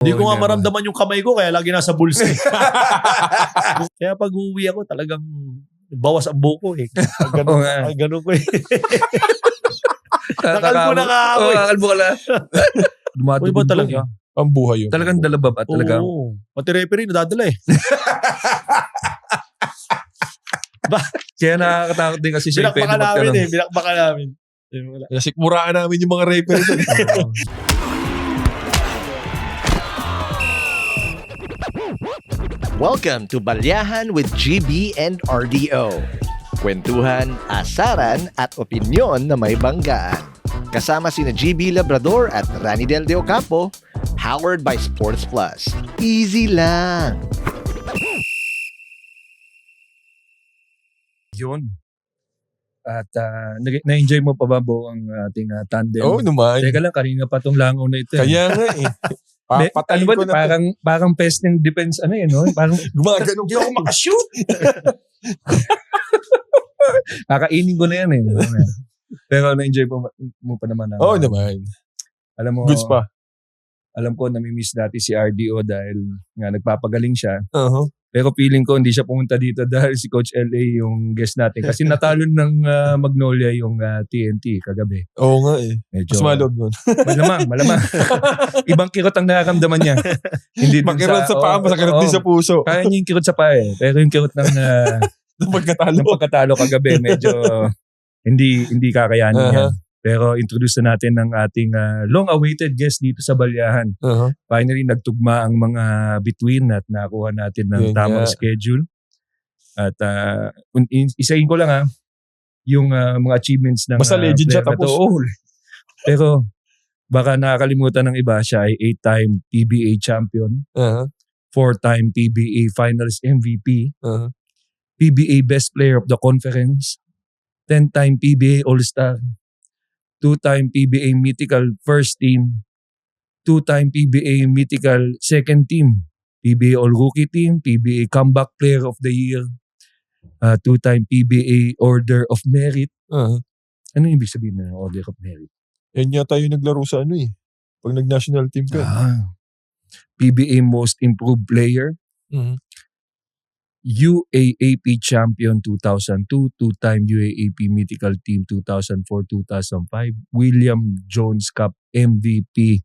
Hindi ko nga maramdaman yung kamay ko, kaya lagi nasa bulsa. Kaya pag uuwi ako, talagang bawas ang buko eh. Ganun ko eh. Nakalbo na ka ako eh. Nakalbo ka lang. Uy ba talaga? Ang buhay yun. Talagang dalaba ba? Talaga? Oo. Pati referee nadadala eh. Kaya nakakatakot din kasi siya. Binakbaka namin. Sikmuraan namin yung mga referee doon. Welcome to Balyahan with GB and RDO. Kwentuhan, asaran at opinyon na may banggaan. Kasama sina GB Labrador at Rani Del De Ocampo, powered by Sports Plus. Easy lang. Yun. At na-enjoy mo pa ba ang ating tandem? Oo naman. Teka lang, kanina pa itong langaw na ito. Kaya nga eh. Papatayin ko na parang pest ng defense, no? Parang, gumagano. Hindi ako makashoot. kakainin ko na yan eh. Pero na-enjoy mo pa naman. Oo naman. Alam mo, goods pa. Alam ko, namimiss dati si RDO dahil nga nagpapagaling siya. Uh-huh. Pero feeling ko hindi siya pumunta dito dahil si Coach LA yung guest natin. Kasi natalo ng Magnolia yung TNT kagabi. Oo nga eh. Medyo, mas maloob nun. Malamang. Ibang kirot ang nakakamdaman niya. Hindi makirot sa paa, masakirot din sa puso. Kaya niya yung kirot sa paa eh. Pero yung kirot ng pagkatalo kagabi, medyo hindi kakayanin niya. Pero introduce na natin ang ating long-awaited guest dito sa Balyahan. Uh-huh. Finally, nagtugma ang mga between at nakuha natin ng tamang schedule. At isahin ko lang yung mga achievements ng basta legend siya tapos. Pero baka nakakalimutan ng iba, siya ay 8-time PBA champion, 4-time PBA Finals MVP, PBA Best Player of the Conference, 10-time PBA All-Star, 2-time PBA Mythical First Team, 2-time PBA Mythical Second Team, PBA All-Rookie Team, PBA Comeback Player of the Year, 2-time PBA Order of Merit. Ano yung ibig sabihin ng Order of Merit? Yan yata yung naglaro sa pag nag-national team ka. PBA Most Improved Player, UAAP Champion 2002, 2-time UAAP Mythical Team 2004-2005, William Jones Cup MVP.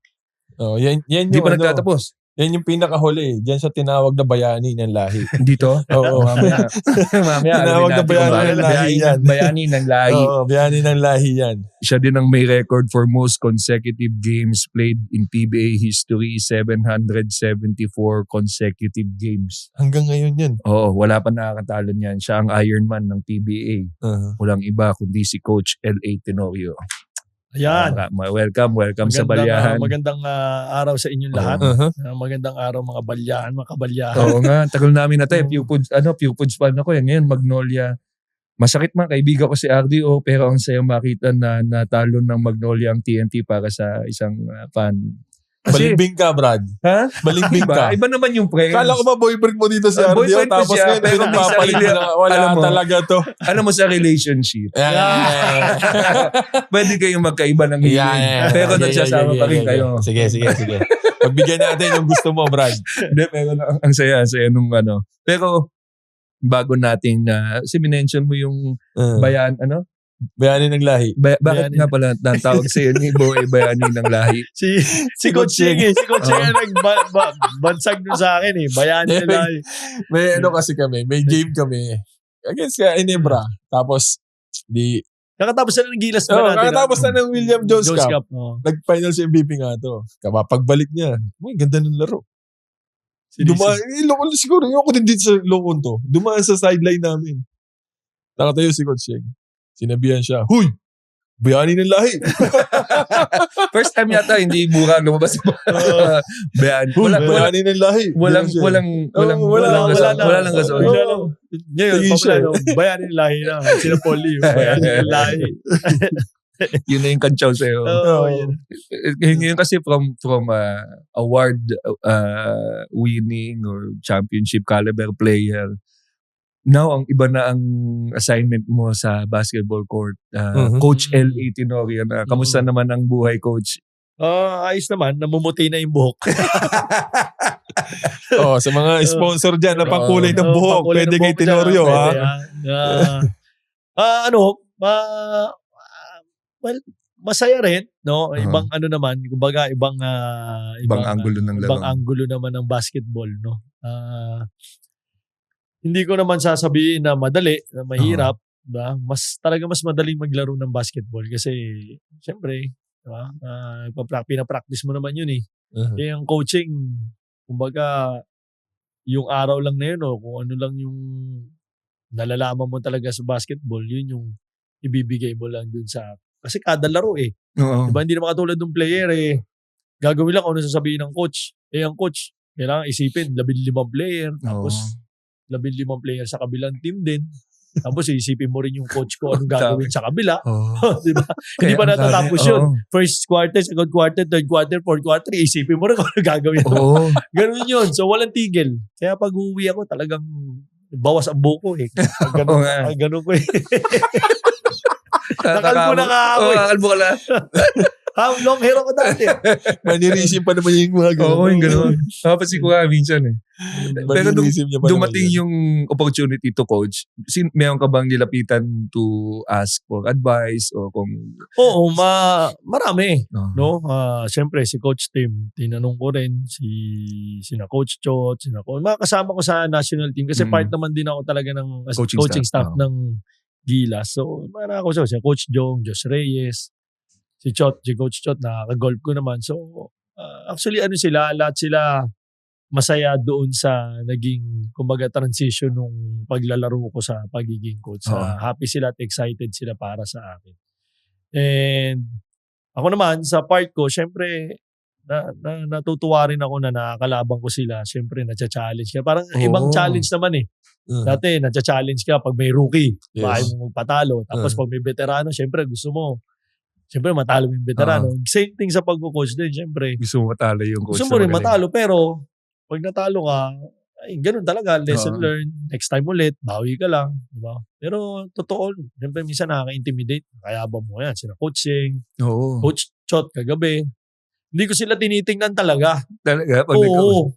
Yan Hindi pa nagtatapos. Yan yung pinakahuli. Diyan sa tinawag na bayani ng lahi. Dito? Oo. Mamaya. Tinawag na bayani ng lahi yan. Bayani ng lahi. Oo, bayani ng lahi yan. Siya din ang may record for most consecutive games played in PBA history, 774 consecutive games. Hanggang ngayon yan. Oo, wala pa nakakatalo niyan. Siya ang Ironman ng PBA. Walang iba kundi si Coach L.A. Tenorio. Ayan. Welcome sa Balyahan. Magandang araw sa inyong lahat. Magandang araw mga balyahan, mga kabalyahan. Oo nga, tagal namin na tayo. Few foods fan ako. Ngayon, Magnolia. Masakit man, kaibigan ko si RDO, pero ang sayang makita na natalo ng Magnolia ang TNT para sa isang fan. Kasi, balimbing ka, Brad. Ha? Balimbing ka. Iba naman yung friends. Kala ko ba boyfriend mo dito si RDO, tapos ngayon pinagpapalit na wala talaga to. Alam mo sa relationship. Pwede kayong magkaiba ng pero nagsasama pa rin kayo. Sige. Pagbigyan natin yung gusto mo, Brad. Hindi, pero ang saya nung Pero, bago natin, mention mo yung Bayani ng lahi. Bakit nga pala tawag sa'yo ni Bo bayani ng lahi? Si Coach Cheng Si Coach Cheng nagbansag doon sa akin bayani ng lahi. May kasi kami, may game kami against Inebra. Tapos, kakatapos na ng Gilas ba natin? Kakatapos na ng William Jones Cup. Nag-finals MVP nga to. Pagbalik niya, ganda ng laro. Siguro, yung ako din dito sa Locon to. Dumaan sa sideline namin. Nakatayo si Coach Cheng. Sinabihan siya, "Huy! Bayani ng lahi." First time yata hindi mura lumabas. Bayani ng lahi. Wala lang gasol. Ngayon, bayani ng lahi na. Sila Polly, bayani ng lahi. Yun na yung kantsaw sa'yo. Ngayon kasi from award winning or championship caliber player, now, ang iba na ang assignment mo sa basketball court. Coach L.A. Tenorio na. Kamusta naman ang buhay, Coach? Ayos naman, namumuti na yung buhok. Sa mga sponsor dyan na pangkulay ng buhok, pangkulay pwede ng kay buhok dyan, Tenorio, ha? pwede, well, masaya rin, no? Ibang ano naman, kumbaga ibang Anggulo ng laro. ibang anggulo naman ng basketball, no? Hindi ko naman sasabihin na madali, na mahirap, ba? Mas madaling maglaro ng basketball kasi syempre, diba? Pinapractice mo naman yun eh. Eh, ang coaching, kumbaga, yung araw lang na yun, kung ano lang yung nalalaman mo talaga sa basketball, yun yung ibibigay mo lang dun sa, kasi kada laro eh. Oo. Diba, hindi naman katulad ng player eh. Gagawin lang kung ano sasabihin ng coach. Eh, ang coach, kailangan isipin, 15 player, tapos 15 player sa kabilang team din. Tapos isipin mo rin yung coach ko anong gagawin sa kabila. Diba? Hindi pa natatapos yun. First quarter, second quarter, third quarter, fourth quarter, isipin mo rin kung anong gagawin. Ganun yun. So walang tigil. Kaya pag uwi ako talagang bawas ang buko eh. Ganun ko eh. Nakalbo na ka ako eh. Nakalbo ka lang. Long hair ako dati. Manirisim pa naman yung mga gano'n. Oo, yung gano'n. Napapansin ko nga minsan eh. Pero Manirisim niya pa dumating naman yung opportunity to coach, meron ka bang nilapitan to ask for advice o kung... Oo, marami. No? Siyempre, si Coach Tim, tinanong ko rin, sina Coach Chot, mga kasama ko sa national team kasi part naman din ako talaga ng coaching staff ng Gilas. So, ako si Coach Jong, Josh Reyes, si Coach Chot, nakaka-golf ko naman. So, actually, lahat sila masaya doon sa naging, kumbaga, transition nung paglalaro ko sa pagiging coach. Happy sila at excited sila para sa akin. And, ako naman, sa part ko, syempre, natutuwa rin ako na nakakalabang ko sila. Syempre, natcha-challenge ka. Parang ibang challenge naman eh. Dati, natcha-challenge ka pag may rookie. Ayaw mo magpatalo. Tapos pag may veterano, syempre, gusto mo. Syempre, matalo yung veterano. Same thing sa pag-coach din, syempre. Gusto mo matalo yung coach. Gusto mo rin matalo, pero pag natalo ka, ay, ganun talaga. Lesson learned. Next time ulit, bawi ka lang. Diba? Pero, totoo, syempre, minsan nakaka-intimidate. Kayabang mo yan. Sina coaching, Coach Chot kagabi. Hindi ko sila tinitingnan talaga. Talaga?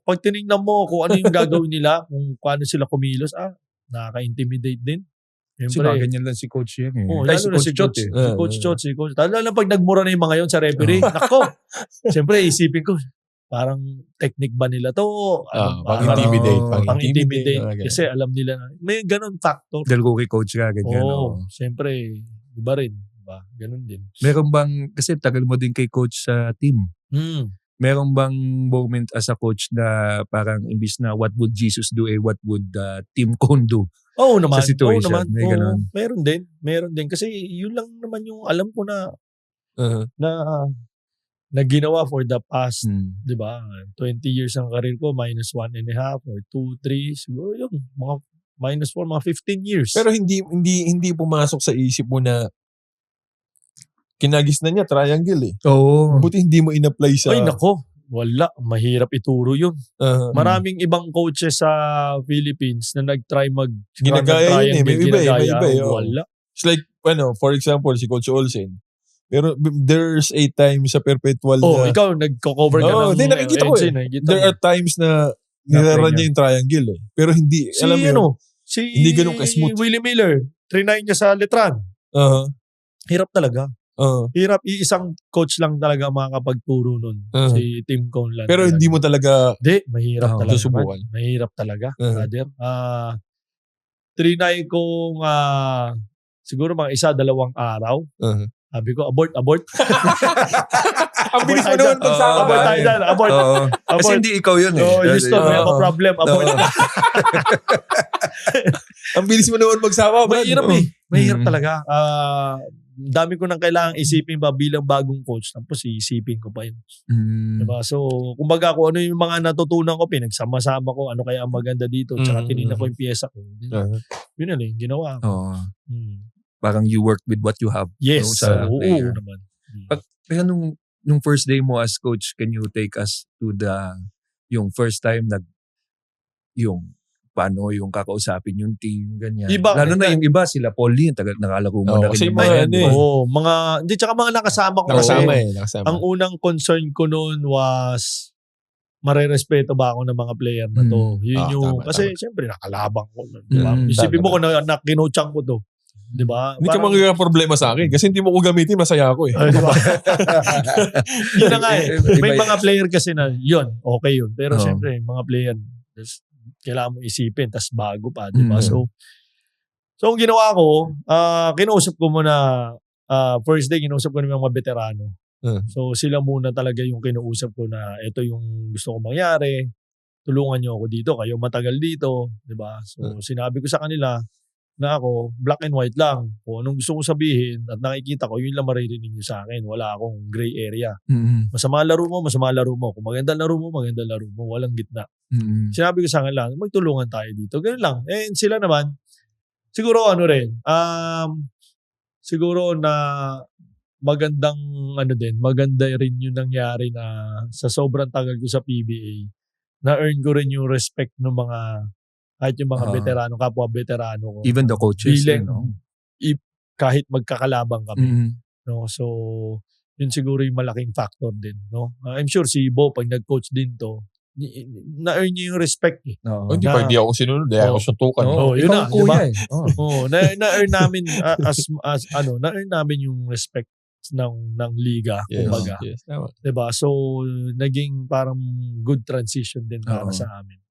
Pag tinignan mo kung ano yung gagawin nila, kung paano sila kumilos, nakaka-intimidate din. Siyempre, ganyan lang si Coach yan eh. Lalo na si Coach. Si Coach. Lalo na pag nagmura na yung mga yun sa referee. Nako! Siyempre, isipin ko, parang technique ba nila to? Pang-intimidate. Kasi alam nila na, may ganun factor. Dahil kay Coach ka, ganyan. Siyempre, iba rin. Diba? Ganun din. Meron bang, kasi tagal mo din kay Coach sa team. Meron bang moment as a coach na parang imbis na what would Jesus do, what would Tim Cone do? Oo naman. Sa situation. Oo naman. May ganun. Meron din. Kasi yun lang naman yung alam ko na na ginawa for the past, di ba? 20 years ang career ko, -1.5 or 2, 3, siguro yung mga -4, mga 15 years. Pero hindi pumasok sa isip mo na kinagis na niya, triangle eh. Buti hindi mo in-apply sa... Ay, nako. Wala. Mahirap ituro yun. Maraming ibang coaches sa Philippines na nag-try ginagaya yun eh. May iba eh. Wala. It's like, for example, si Coach Olsen. Pero there's a time sa perpetual na... ikaw, nagko-cover ka ng... nakikita ko eh. There are times na nilaran niya yung triangle eh. Pero hindi, alam mo hindi ganun ka-smooth. Si Willie Miller, 3-9 niya sa Letran. Hirap talaga. Hirap. Isang coach lang talaga makakapagturo nun. Si Tim Cone lang. Pero hindi mo talaga... Hindi, mahirap talaga. Susubukan. Mahirap talaga, brother. 3-9 kong siguro mga 1-2 araw. Sabi ko, abort. Ang bilis mo naman pagsama. Abort tayo dyan. Abort. Kasi hindi ikaw yun eh. Houston, may problem. Abort. Ang bilis mo naman magsama. Mahirap eh. Mahirap talaga. Dami ko nang kailangang isipin ba bilang bagong coach. Tapos iisipin ko pa yun. Diba? So, kumbaga kung ano yung mga natutunan ko, pinagsama-sama ko, ano kaya ang maganda dito, tsaka tinignan ko yung pyesa ko. Yun na ginawa ko. Parang you work with what you have. Yes. Oo naman. Pero nung first day mo as coach, can you take us to yung first time yung paano yung kakausapin yung team, ganyan. Iba, Lalo na yung iba, sila Paul Lee, nakalaro mo na rin. kasi mga yan, mga hindi, tsaka mga nakasama ko. Nakasama. Ang unang concern ko noon was, marerespeto ba ako ng mga player na to? Yun yung, kasi siyempre nakalabang ko. Diba? Isipin mo ko na kinutsang ko to. Diba? Hindi ka magiging problema sa akin kasi hindi mo ko gamitin, masaya ako eh. Diba? Yun na nga eh. May mga player kasi na yun, okay yun. Pero siyempre, mga player, kailangan mo isipin, tas bago pa. Diba? So ang ginawa ko, kinausap ko muna, first day, kinausap ko naman mga veterano. So sila muna talaga yung kinausap ko na ito yung gusto ko mangyari. Tulungan niyo ako dito, kayo matagal dito, 'di ba? So sinabi ko sa kanila na ako black and white lang. Kung anong gusto ko sabihin at nakikita ko, yun lang maririnig niyo sa akin. Wala akong gray area. Masama laro mo, masama laro mo. Kung maganda laro mo, maganda laro mo. Walang gitna. Sinabi ko sa kanila, magtulungan tayo dito. Ganun lang. And sila naman, siguro siguro na maganda rin yung nangyari na sa sobrang tagal ko sa PBA, na-earn ko rin yung respect ng mga, kahit yung mga veterano, kapwa veterano ko. Even the coaches. Kahit magkakalabang kami. No? So, yun siguro yung malaking factor din. No? I'm sure si Bo, pag nag-coach din to, na-earn niya yung respect eh. Hindi ako sinunod, ako suntukan. Yun na, kuya na-earn namin na-earn namin yung respect ng liga, kumbaga. Yes. Diba? So, naging parang good transition din para sa amin.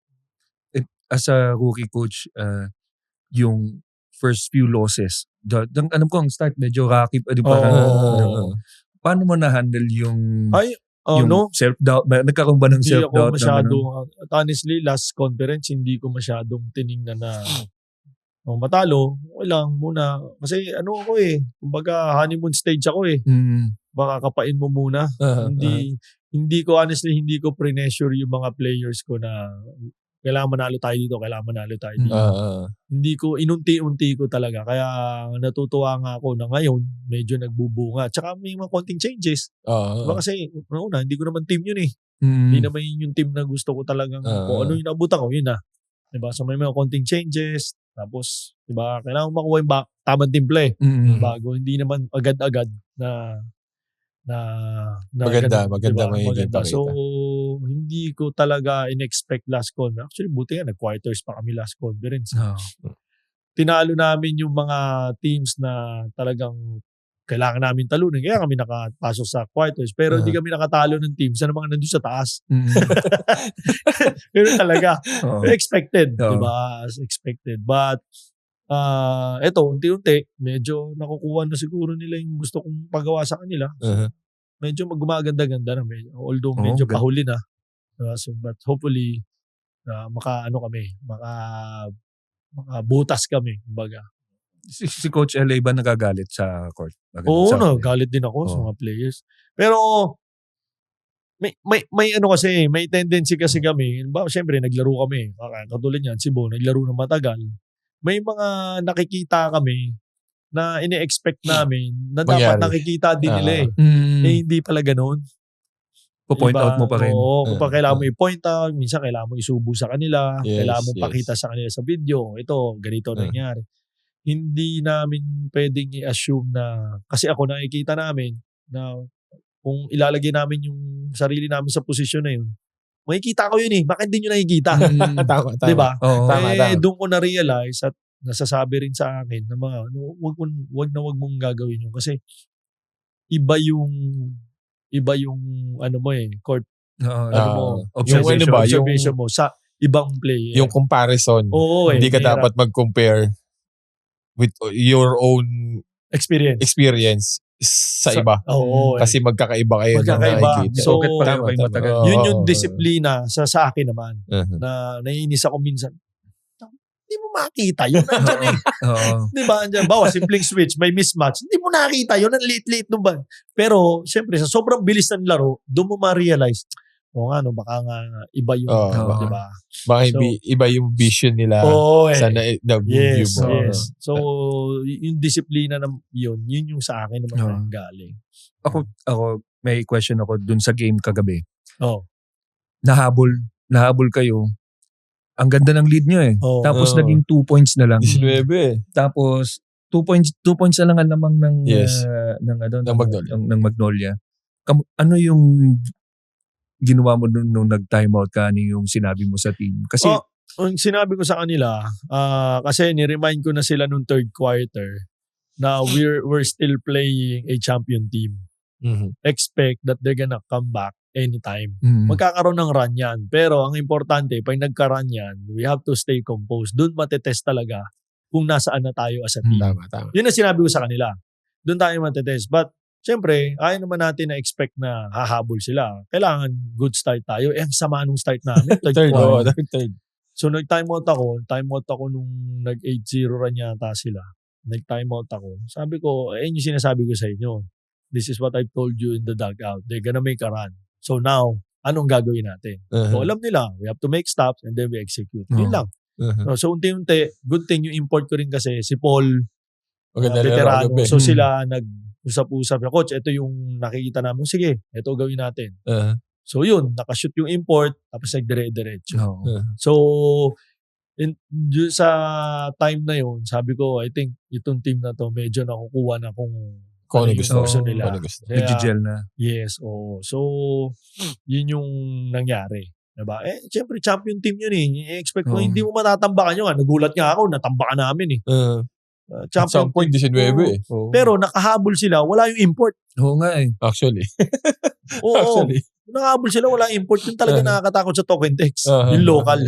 As a rookie coach, yung first few losses, alam ko ang start, medyo rocky. Paano mo na-handle yung self-doubt? Nagkaroon ba ng self-doubt? Honestly, last conference, hindi ko masyadong tiningnan na matalo. Okay lang muna. Kasi kumbaga honeymoon stage ako eh. Baka kapain mo muna. Hindi ko pre-pressure yung mga players ko na kailangan manalo tayo dito. Hindi ko, inunti-unti ko talaga. Kaya natutuwa nga ako na ngayon, medyo nagbubunga. Tsaka may mga konting changes. Diba kasi, hindi ko naman team yun eh. Hindi naman yun yung team na gusto ko talagang, kung ano yung nabutan ko, yun na. Diba? So may mga konting changes. Tapos, diba, kailangan makuha yung tamang timple bago. Hindi naman agad-agad na maganda magiging pakita. So, hindi ko talaga in-expect last con. Actually, buti nga, nag-quarters pa kami last conference. Tinalo namin yung mga teams na talagang kailangan namin talunin. Kaya kami nakapasok sa quarters. Pero hindi kami nakatalo ng teams na mga nandun sa taas. Pero talaga. Expected. Diba? Expected. But, unti-unti, medyo nakukuha na siguro nila yung gusto kong pagawa sa kanila. So, medyo gumaganda-ganda na. Although medyo pahuli na. So, but hopefully, makabutas kami. Kumbaga. Si Coach LA ba nagagalit sa court? Galit din ako sa mga players. Pero, may tendency kasi kami. Siyempre, naglaro kami. Katulad yan, si Bo, naglaro na matagal. May mga nakikita kami na ini-expect namin na dapat nakikita din nila eh. Hindi pala ganun. Po-point out mo pa rin. Oo, kailangan mo i-point out, minsan kailangan mo isubo sa kanila, kailangan mo pakita sa kanila sa video, ito, ganito nangyari. Hindi namin pwedeng i-assume na, kasi ako nakikita namin na kung ilalagay namin yung sarili namin sa posisyon na yun, makikita ko yun eh. Bakit hindi nyo nakikita? Tama. Diba? Tama. Doon ko na-realize at nasasabi rin sa akin na wag mong gagawin yun. Kasi iba yung court. Observation mo sa ibang player. Yung comparison. Hindi ka dapat mag-compare with your own experience sa iba. Kasi magkakaiba kayo. So, yun yung disiplina sa akin naman. Na naiinis ako minsan. Hindi mo makita yun. Nandiyan eh. Diba? Bawa, simpleng switch, may mismatch. Hindi mo nakita yun. Ang late-late nung ba? Pero, syempre, sa sobrang bilis ng laro, doon mo ma-realize, baka nga iba yung, diba? Baka iba yung vision nila sa view mo. Yes. So, yung disiplina na yun yung sa akin naman galing. Ako, may question ako dun sa game kagabi. Oh. Nahabol kayo. ang ganda ng lead nyo eh. Tapos naging 2 points na lang. 19 eh. Tapos 2 points na lang ang lamang ng Magnolia. Ano yung ginawa mo nung nag-timeout ka? Ano yung sinabi mo sa team? Kasi ang sinabi ko sa kanila, kasi ni-remind ko na sila nung third quarter na we're still playing a champion team. Expect that they're gonna come back anytime. Magkakaroon ng run yan. Pero ang importante, pag nagka-run yan, we have to stay composed. Doon matetest talaga kung nasaan na tayo as a team. Tama. Yun ang sinabi ko sa kanila. Doon tayo matetest. But, siyempre, ayaw naman natin na expect na hahabol sila. Kailangan good start tayo. Ang sama nung start namin. Third. So, nag-timeout ako nung nag-8-0 run yata sila. Nag-timeout ako. Sabi ko, yung sinasabi ko sa inyo. This is what I've told you in the dugout. They're gonna make a run. So now, anong gagawin natin? So alam nila, we have to make stops and then we execute. Yun lang. So unti-unti, good thing yung import ko rin kasi si Paul, veterano. So sila nag-usap-usap. Coach, ito yung nakikita namin. Sige, ito gawin natin. So yun, nakashoot yung import, tapos nagdire-diretso. So, sa time na yun, sabi ko, I think itong team na to, medyo nakukuha na kung ano yung gusto nila. Nag-gel na. Yes, So, yun yung nangyari. Diba? Siyempre, champion team yun eh. I-expect mo, hindi mo matatambakan yun. Nagulat nga ako, natambakan namin eh. At some point, 19 eh. Pero nakahabol sila, wala yung import. Oo nga eh. Actually. Actually. Nakahabol sila, wala import. Yung talaga nakakatakot sa token text. Yung locals.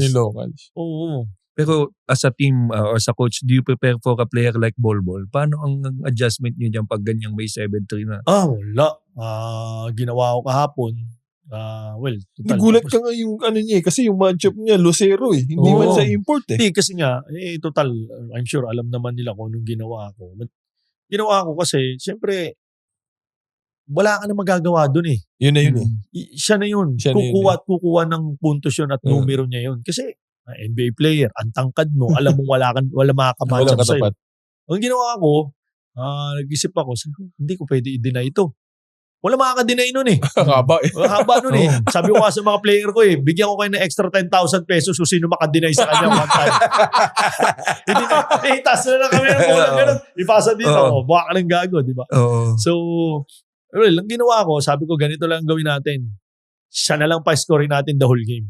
Oo. Pero as a team or sa coach, do you prepare for a player like Bolbol? Paano ang adjustment niyo dyan pag ganyang may 7-3 na? Wala. Ginawa ko kahapon. Nagulat ka nga yung niya kasi yung matchup niya, Lucero eh. Hindi man sa import eh. Hindi, kasi nga, total, I'm sure alam naman nila kung anong ginawa ko. Ginawa ko kasi, siyempre, wala ka na magagawa dun eh. Yun na yun eh. Siya na yun. Kukuha ng puntos yun at numero niya yun. Kasi, NBA player, ang tangkad mo, alam mo wala makakamatch sa'yo. Ang ginawa ko, nag-isip ako, hindi ko pwede i-deny ito. Wala makaka-deny nun eh. Haba nun eh. Sabi ko sa mga player ko eh, bigyan ko kayo ng extra 10,000 pesos kung sino makadeny sa kanya one time. Itas na lang kami ng ulang ganun. Ipasa dito, buha ka ng gago, di ba? So, ang ginawa ko, sabi ko ganito lang gawin natin. Siya na lang pa-scorein natin the whole game.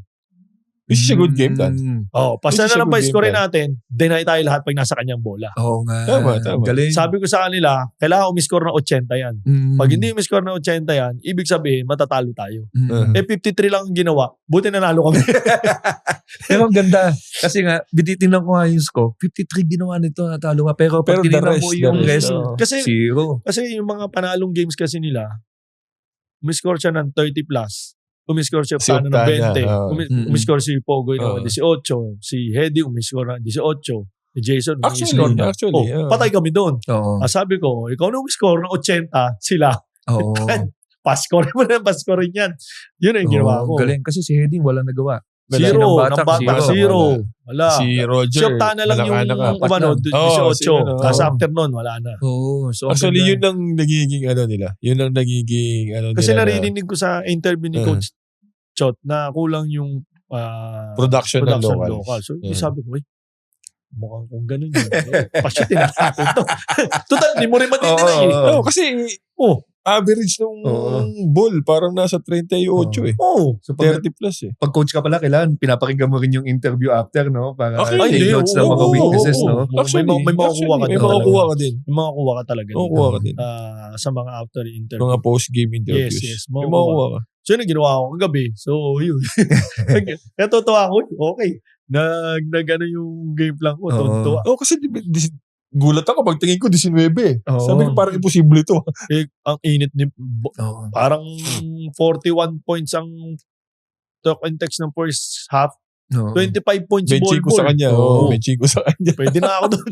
This is a good game plan. Pasa na lang pa-scorein natin, deny tayo lahat pag nasa kanyang bola. Oo nga. Tama. Galing. Sabi ko sa kanila, kailangan umiscore ng 80 yan. Pag hindi umiscore ng 80 yan, ibig sabihin, matatalo tayo. 53 lang ang ginawa, buti nanalo kami. Pero ang ganda. Kasi nga, bititingnan ko nga yung score. 53 ginawa nito, natalo ka. Pero pag tinignan mo yung rest, zero. Kasi yung mga panalong games kasi nila, umiscore siya ng 30 plus. Umiscore siya ng 20. Umiscore si Pogoy ng 18. Si Hedy umiscore ng 18. Si Jason umiscore ng patay kami doon. Sabi ko, ikaw na umiscore ng 80, sila. Pascore mo na, pascore yan. Yun ang ginawa ko. Galing. Kasi si Hedy wala nagawa. Zero. Wala. Si Roger. Siyopta na lang yung 18. Tapos after nun, wala na. So actually, yun ang nagiging nila. Yun ang nagiging kasi narinig ko sa interview ni Coach Chot na kulang yung production ng local. So, sabi ko, mukhang kung ganun yun. Pasyatin natin to. Total, di mo rin matindinay eh. Kasi, average ng ball, parang nasa 38 eh. So 30 plus eh. Pag coach ka pala, kailangan pinapakinggan mo rin yung interview after, no? Para take notes ng mga weaknesses, no? Actually, may makukuha ka din. May makukuha ka din. May makukuha ka talaga. Makukuha ka din. Sa mga after interview. Mga post-game interviews. Yes. May makukuha ka. So, yun ang ginawa ko kagabi. So, yun. Natutuwa ako. Okay. Nag-ano yung game plan ko. Tuwa. Kasi gulat ako pagtingin ko 19 eh. Sabi ko parang imposible ito. Ang init ni parang 41 points ang talk and text ng first half. 25 points benching ko sa kanya. Benching ko sa kanya. Pwede na ako doon.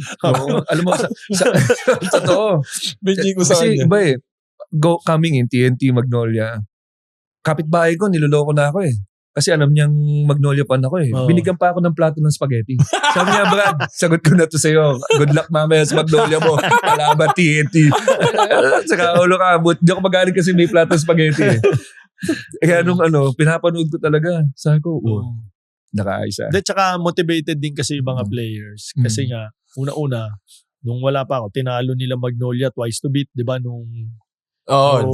Alam mo, sa to. Benching ko sa kanya. Kasi iba eh. Coming in TNT Magnolia, kapitbahay ko, niloloko na ako eh. Kasi alam niyang Magnolia fan ako eh. Binigyan pa ako ng plato ng spaghetti. Sabi niya, Brad, sagot ko na to sa'yo. Good luck mamaya sa Magnolia mo. Kalaban TNT. Saka ulo ka, di ako magaling kasi may plato ng spaghetti eh. Kaya nung pinapanood ko talaga, sabi ko, nakaisa. Tsaka motivated din kasi yung mga players. Kasi nga, una-una, nung wala pa ako, tinalo nila Magnolia twice to beat, di ba?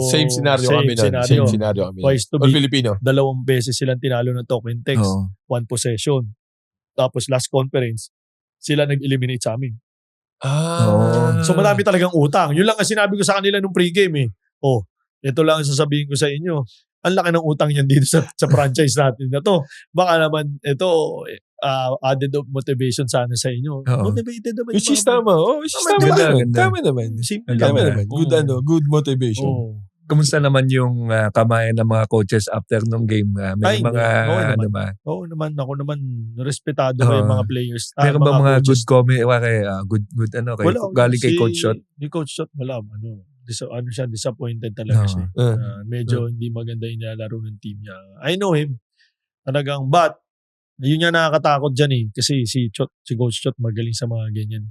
Same scenario kami nun. Same scenario kami. Twice to All beat. Filipino. 2 beses silang tinalo ng Talk and Text. 1 possession. Tapos last conference, sila nag-eliminate sa amin. So marami talagang utang. Yun lang ang sinabi ko sa kanila nung pregame eh. Ito lang ang sasabihin ko sa inyo. Ang laki ng utang niyan dito sa franchise natin na to. Baka naman ito added of motivation sana sa inyo. Motivated naman. Which is tama. Tama naman. Simple naman. Good motivation. Kumusta naman yung kamayan ng mga coaches after nung game? May mga ano ba? Oo naman. Ako naman, respetado ko yung mga players. Meron ba mga good comment? Good ano? Galing kay Coach Shot? Ni Coach Shot, wala. Siya, disappointed talaga siya. Medyo hindi maganda yung nilalaro ng team niya. I know him. Talagang, but, yun niya nakakatakot dyan eh. Kasi si Coach Shot magaling sa mga ganyan.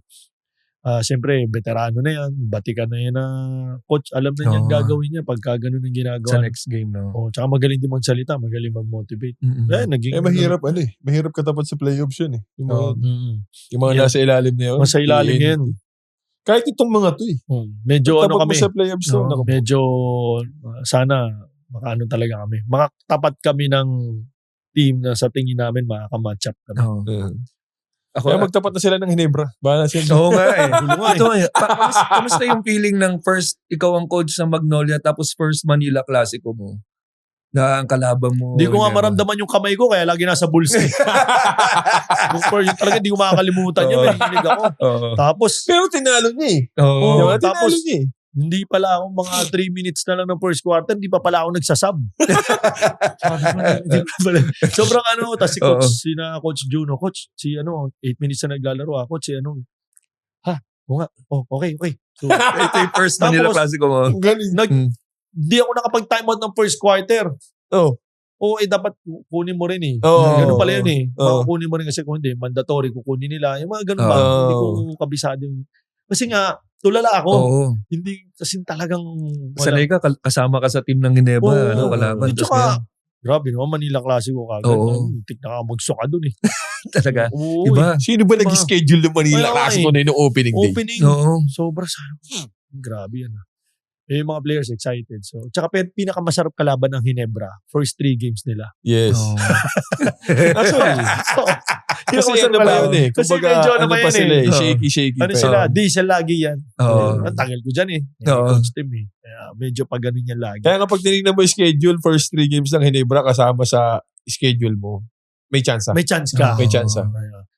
Siyempre, veterano na yan. Batikan na yan na coach. Alam na niyan gagawin niya pagka ganun ang ginagawa. Sa next game, no? Tsaka magaling din magsalita. Magaling mag-motivate. Mahirap mahirap katapat sa playoffs yun eh. Yung mga nasa ilalim na yun. Nasa ilalim na yan. Kahit itong mga to eh. Medyo ano kami. Sa playoffs to. Medyo sana makaano talaga kami. Makatapat kami ng team na sa tingin namin makaka-match up kami. Kaya magtapat na sila ng Hinebra. Bahala sila. Oo nga eh. Ito kamusta yung feeling ng first, ikaw ang coach ng Magnolia tapos first Manila Clasico mo? Na ang kalaban mo. Hindi ko nga maramdaman yung kamay ko kaya lagi nasa bulls eh. Talaga hindi ko makakalimutan yun. Nahihinig ako. Tapos, pero tinalo niya eh. Tapos, hindi pala ako mga 3 minutes na lang ng first quarter, hindi pa pala ako nagsasub. Sobrang tapos si Coach, Coach Juno, Coach, 8 minutes na naglalaro Coach, okay. So, ito yung first Manila Clasico mo. Hindi ako nakapag-time out ng first quarter. Dapat kunin mo rin eh. Ganun pala yun eh. Kunin mo rin kasi kung hindi, mandatory, kukunin nila. Yung mga ganun ba? Hindi ko kabisado yung... Kasi nga, tulala ako. Hindi, kasi talagang... Sanay ka, kasama ka sa team ng Ginebra. Kalaban. Grabe naman, Manila Clasico kagad. Tik na ka magsuka dun eh. Talaga. Iba. Sino ba nag-schedule ng Manila Clasico na yung opening day? Sobra sa... Grabe yan. Yung mga players excited. So, tsaka pinakamasarap kalaban ng Hinebra. First 3 games nila. Yes. Actually. Kasi ano ba yun eh? Kasi medyo ano pa sila eh. Shaky. Ano sila? Diesel lagi yan. Ang tagal ko dyan eh. Coach team eh. Kaya medyo pag ganun yan lagi. Kaya kapag tinignan mo yung schedule, first 3 games ng Hinebra kasama sa schedule mo, may chance. May chance ka. May chance.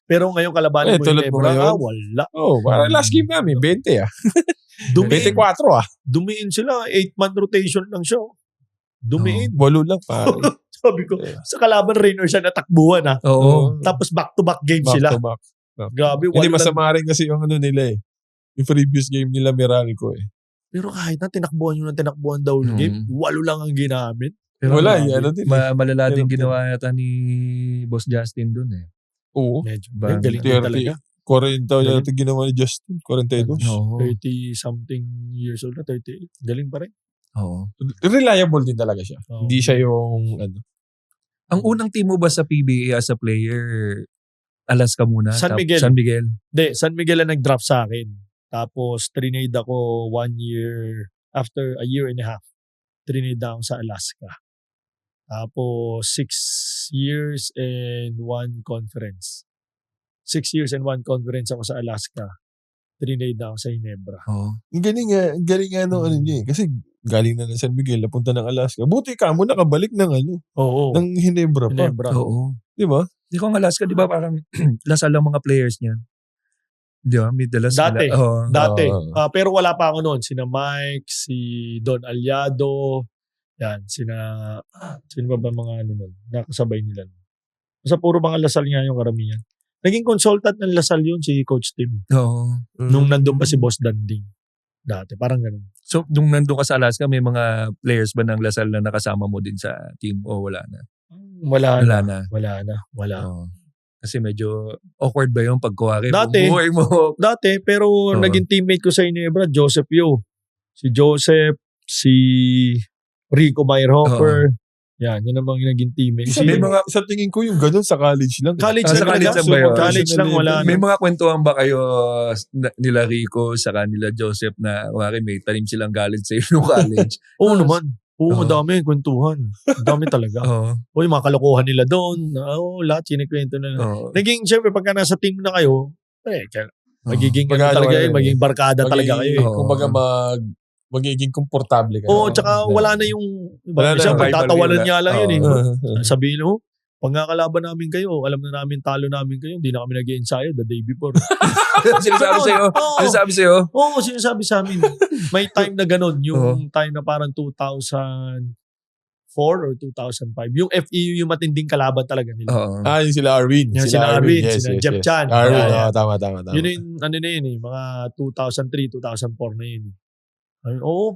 Pero ngayon kalabanin mo yung Hinebra, wala. Parang last game namin, 20 24 Dumiin sila, 8-man rotation lang siya. Dumiin. 8 lang pare. Sabi ko, sa kalaban Rainer siya natakbuhan Tapos back-to-back games sila. Back-to-back. Grabe. Hindi masama rin kasi yung nila eh. Yung previous game nila Meralco eh. Pero kahit na tinakbuhan daw yung game, 8 lang ang ginamit. Pero wala din. Malala din ginawa yata ni Boss Justin dun eh. Oo. Medyo galing din talaga. 40 yata ginawa ni Justin. 42. 30-something years old na, 38. Galing pa rin. Reliable din talaga siya. Hindi siya yung Ang unang team mo ba sa PBA as a player, Alaska muna? San Miguel. Hindi, San Miguel ang nag-draft sa akin. Tapos, trinade ako 1 year, after a year and a half, trinade ako sa Alaska. Tapos, 6 years and 1 conference. 6 years and 1 conference ako sa Alaska. Trinade ako sa Hinebra. Ang galing nga ano niya eh. Kasi galing na ng San Miguel, napunta ng Alaska. Buti ka mo nakabalik ng ng Hinebra pa. Oo. Di ba? Di ko ang Alaska, di ba parang lasal lang mga players niyan? Di ba? May dalas Dati. Pero wala pa ako noon. Sina Mike, si Don Aliado, yan, sino ba mga nun? Nakasabay nila. Basta puro mga lasal nga yung karamihan. Naging consultant ng Lasal yun, si Coach Tim. Nung nandun pa si Boss Danding. Dati, parang ganun. So, nung nandun ka sa Alaska, may mga players ba ng Lasal na nakasama mo din sa team o wala na? Wala na. Kasi medyo awkward ba yung pagkuwari? Dati, pero naging teammate ko sa Hinebra, Joseph Yo. Si Joseph, si Rico Meyerhofer, Yan namang naging teammate. May mga sa tingin ko yung ganun sa college lang. College sa lang college talaga. lang ba yun? College lang wala. May mga kwentuhan ba kayo nila Rico saka nila Joseph na may tanim silang galit sa iyo nung college? Oo naman. Oo, madami kwentuhan. Madami talaga. O yung mga kalokohan nila doon. Lahat sinikwento na. Naging, syempre, pagka nasa team na kayo, magiging maging barkada talaga kayo. Kumbaga magiging komportable kayo. Oo, tsaka wala na yung pagtatawanan niya lang yun Sabihin mo, pag nakakalaban namin kayo, alam na namin talo namin kayo, hindi na kami nag-i-ensayo the day before. Sinasabi sa'yo? Oo, sinasabi sa amin. May time na ganun, yung time na parang 2004 or 2005. Yung FEU, yung matinding kalaban talaga nila. Yung sila Arwin. Sila Arwin, sila Jeff Chan. Arwin, tama. Yun yung, mga 2003, 2004 na yun.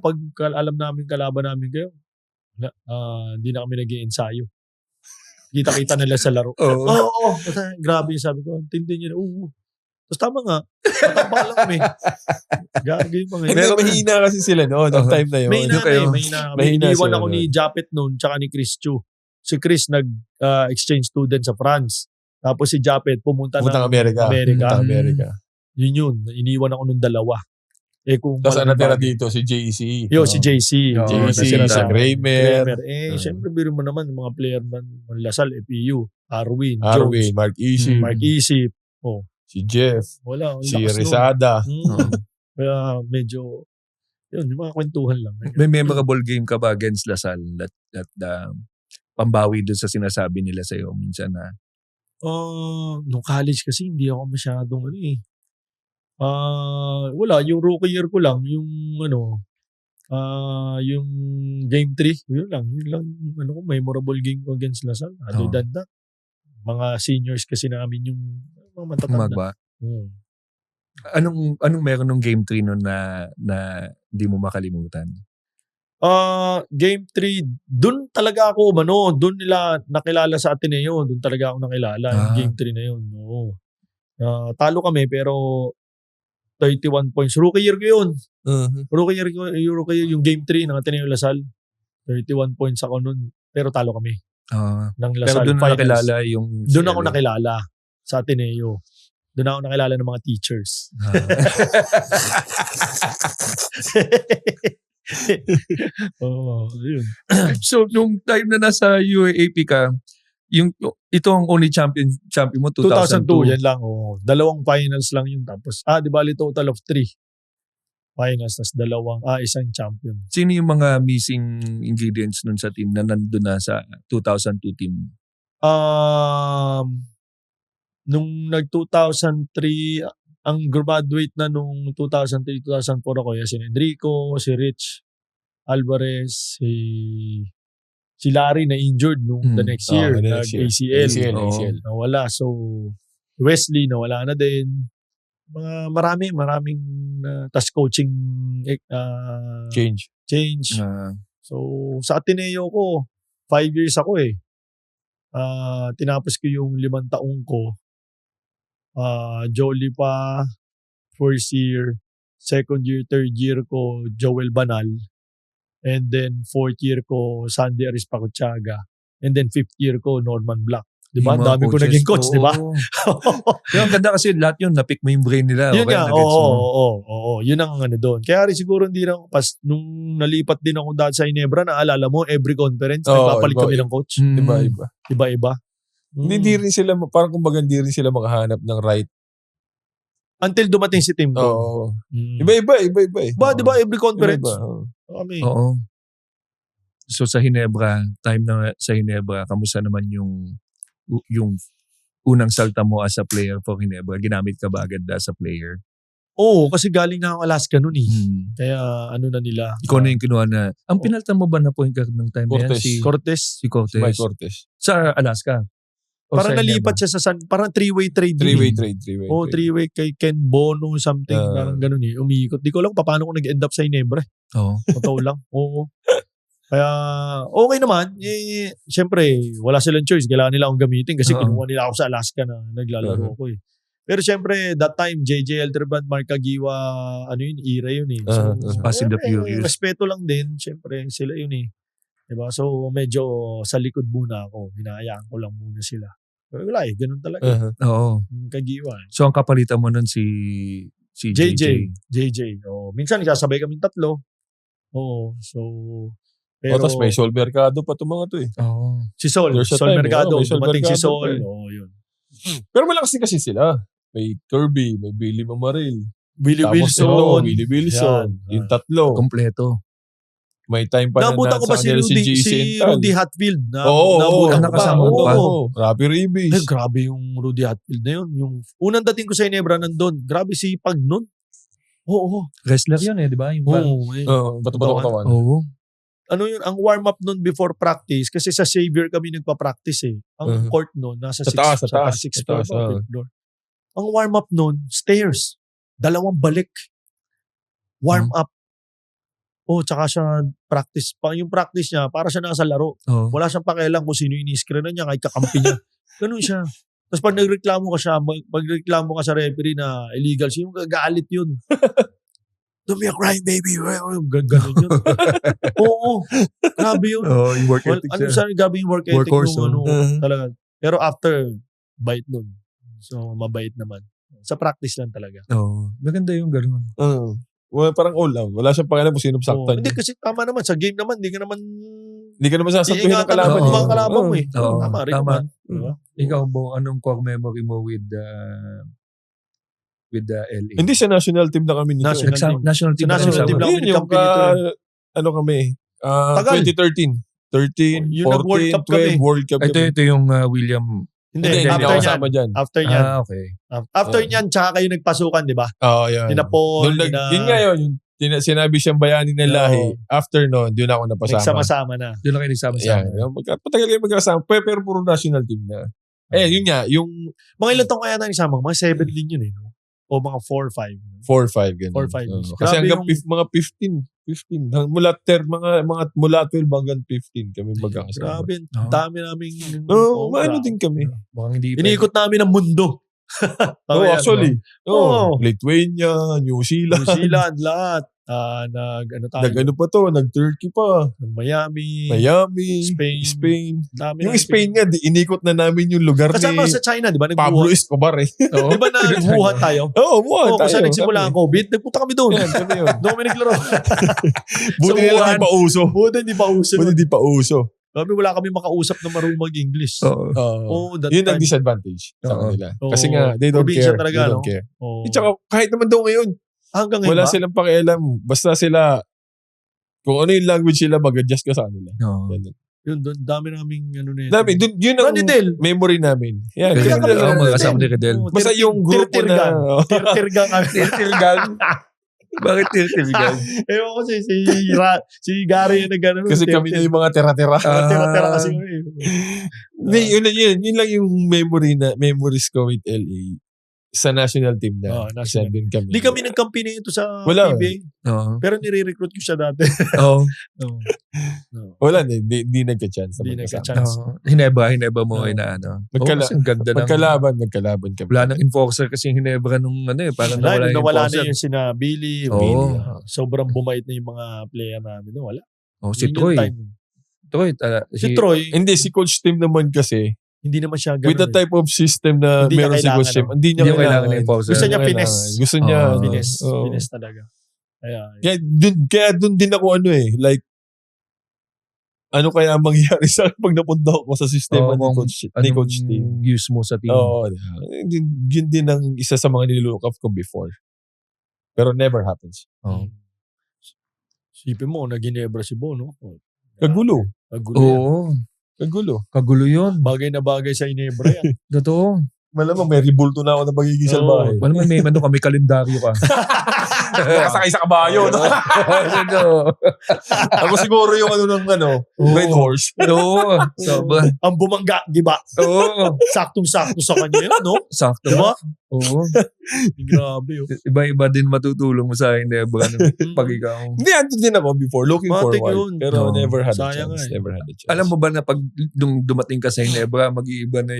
Pag alam namin kalaban namin kayo, hindi na kami nag-i-ensayo. Kita-kita nila sa laro. Grabe yung sabi ko. Tindi nyo na. Tapos tama nga. Matamba lang kami. Gagawin pa ngayon. Pero mahina kasi sila noon. Ang time na yun. Mahina. Iniwan ako ni Japet noon tsaka ni Chris Chu. Si Chris nag-exchange student sa France. Tapos si Japet pumunta ng Amerika. Yun. Iniwan ako nung dalawa. Tapos natira dito si JC. Si JC. JC, si Kramer. Siyempre, biro mo naman mga player ng Lasal, FEU, Arwin, Mark Isip. Si Jeff. Si Rizada. Kaya medyo, yung mga kwentuhan lang. May memorable game ka ba against Lasal at pambawi doon sa sinasabi nila sa'yo minsan na? Nung college kasi hindi ako masyadong wala, yung rookie year ko lang, yung yung game 3, yun lang memorable game ko against Lasal. Other than that, mga seniors kasi namin yung mga matatanda. Anong meron nung game 3 nun na di mo makalimutan? Game 3, dun talaga ako, dun nila nakilala sa Ateneo, dun talaga ako nakilala, yung game 3 na yun. Talo kami pero 31 points. Rookie year ko yun. Rookie year yung game 3 ng Ateneo Lasal. 31 points ako nun. Pero talo kami. Ng Lasal. Pero doon nakilala yung... Doon ako nakilala sa Ateneo. Doon ako nakilala ng mga teachers. Yun. So, nung time na nasa UAAP ka, ito ang only champion mo 2002. Yan lang. Dalawang finals lang yun. Tapos, di bali total of 3 finals. Tapos isang champion. Sino yung mga missing ingredients nun sa team na nandun na sa 2002 team? Nung nag-2003, ang graduate na nung 2003-2004 ako, si Enrico, si Rich Alvarez, si Larry na injured nung the next year. Nag-ACL. Nawala. So, Wesley nawala na din. Maraming task coaching change. So, sa Ateneo ko, 5 years ako tinapos ko yung 5 taong ko. Jolie pa, first year. Second year, third year ko, Joel Banal. And then, fourth year ko, Sandy Arispacochaga. And then, fifth year ko, Norman Black. Diba? Dami ko naging coach, diba? Yung ganda kasi lahat yun, napick mo yung brain nila. Yun nga, oo. Yun ang doon. Kaya rin siguro hindi na nung nalipat din ako dati sa Ginebra, naalala mo, every conference, nagpapalit kami ng coach. Iba-iba. Hindi rin sila, parang kumbaga hindi rin sila makahanap ng right. Until dumating si Tim Cone. Iba-iba. Diba every conference? Oo. So sa Ginebra, time na sa Ginebra, kamusta naman yung unang salta mo as a player for Ginebra? Ginamit ka ba agad as a player? Oo, kasi galing na ako Alaska noon Kaya na nila. Ikaw na yung kinuha na. Ang pinaltan mo ba na point guard ng time na yan? Si Cortez. Mike Cortez. Sa Alaska. Parang nalipat siya sa parang three-way trade. Three-way trade. Three-way kay Ken Bono something. Parang ganun Umiikot. Di ko lang paano ko nag-end up sa Ginebra. Totoo lang. Oo. Kaya okay naman. Siyempre, wala silang choice. Kailangan nila akong gamitin kasi kinuha nila ako sa Alaska na naglalaro ko Pero siyempre, that time, JJ Elterband, Mark Agiwa, era yun So, Fast and the Furious. Respeto lang din. Siyempre, sila yun Diba? So, medyo sa likod muna ako. Hinahayaan ko lang muna sila. Pero wala ganun talaga. Oo. Kagiwa. So, ang kapalitan mo nun si JJ. Minsan, kasabay kami 3. So, pero... tapos may Sol Mercado pa itong mga to eh. Si Sol Mercado. Dumating si Sol. Yun. Pero malakas din kasi sila. May Kirby, may Billy Mamaril. Willie Wilson. Yung 3. Kompleto. May time pa nabutan ko ba si Rudy Hatfield? Nakasama ko pa. Rapi Ribis. Grabe yung Rudy Hatfield na yun. Yung unang dating ko sa Ginebra nandun. Grabe sipag nun. Oo. Wrestler yun di ba? Bato-bato katawan. Oo. Ano yun, ang warm-up nun before practice, kasi sa Xavier kami nagpa-practice eh. Ang court nun, nasa 6th floor. Ang warm-up nun, stairs. 2 balik. Warm-up. Tsaka siya practice. Yung practice niya, para siya nasa laro. Wala siyang pakialam kung sino ini-screen na niya, kahit kakampi niya. Ganun siya. Tapos pag nagreklamo ka sa referee na illegal, sino gagalit yun? Don't be a crying baby. Ganun yun. Oo. Grabe yun. Yung work ethic siya. Grabe yung work ethic. Workhorse. Talaga. Pero after, bait nun. So, mabait naman. Sa practice lang talaga. Maganda yung gano'n. Parang all out. Wala siyang pakialam kung sino saktan. Hindi kasi tama naman. Sa game naman, hindi ka naman sasabihin ng kalaban. Mga kalaban mo eh. Tama rin naman. Ikaw, Bo, anong core memory mo with the LA? Hindi sa national team na kami nito. National team lang kami ni Kampi nito. Kami? 2013. 13, 14, 12, World Cup. Ito yung William. Hindi dyan. After yan. Okay. After yan, tsaka kayo nagpasukan, di ba? Yan. Tinapon. Yun nga yun. Sinabi siyang bayani ng lahi. After no, doon ako napasama. Nagsama-sama na. Doon lang kayo nagsama-sama. Patagal kayo magkasama. Pero puro national team na. Yun nga. Yung mga ilan taong kaya nang isama? Mga 7 din yun eh. No? O mga 4-5. 4-5. Ganun. 4-5. Kasi hanggang mga 15. Mula 12 hanggang 15 kami magkakasama. Grabe. Dami namin. Maano din kami. Iniikot namin ang mundo. Actually. Lithuania, New Zealand. Lahat. Nag-ano pa to? Nag-Turkey pa. Miami. Spain. Dami yung Spain nga, inikot na namin yung lugar kasama sa China, di ba? Pablo Escobar eh. Di ba nag-Wuhan tayo? Wuhan tayo. Kasi nagsimula ang COVID, nagpunta kami doon. Doon kami naglaro. Buti nila hindi pa uso. Kami wala kami makausap na marunong mag-English. Yun ang disadvantage sa kanila. Kasi nga, they don't care. They don't care. Tsaka kahit naman daw ngayon, hanggang ngayon wala silang pakialam. Basta sila, kung ano yung language sila, mag-adjust ka sa kanila. Yun, doon, dami naming ano na yun. Dami, yun ang memory namin. Yan. Kasama ni Cadel. Basta yung grupo na... Tirtirgan. Bakit tirtirgan? Ewan ko si Gary yung nag-ano. Kasi kami na yung mga tera-tera. Tera-tera kasi. Yun lang yung memories ko with LA. Sa national team na. Hindi kami nagkampi na ito sa PBA. Pero nire-recruit ko siya dati. Wala, hindi nagka-chance. Hineba mo ay na ano. Magkalaban kami. Wala nang enforcer kasi Hinebra nung parang nawala yung nawala enforcer. na yun sina Billy. Sobrang bumait na yung mga player namin. Wala. Si Troy. Si Troy. Hindi, si Coach Tim naman kasi hindi naman siya ganun. With the type of system na meron si Coach Tim, hindi niya kailangan ng enforcer. Gusto niya finesse. Gusto niya. Finesse talaga. Kaya dun din ako like, ano kaya mangyari sa pag napunta ako sa sistema ni Coach Tim. Use mo sa team. Yun din ang isa sa mga nilook up ko before. Pero never happens. Sipin mo, nag-Ginebra si Bo, no? Kagulo. Kagulo yun. Bagay na bagay sa Ginebra yan. Totoo. Malamang may ribulto na ako na magiging salbahe. Malamang may kami kalendaryo ka. Nakasakay sa kabayo. No? Ako siguro yung Red Horse. Ang bumangga, di ba? Saktong-sakto sa kanya yun, no? Sakto. Diba? Grabe. Iba-iba din matutulong mo sa Ginebra pag ikaw. Hindi, andun din ako before. Looking forward. Pero never had a chance. Alam mo ba na pag dumating ka sa Ginebra, mag-iiba na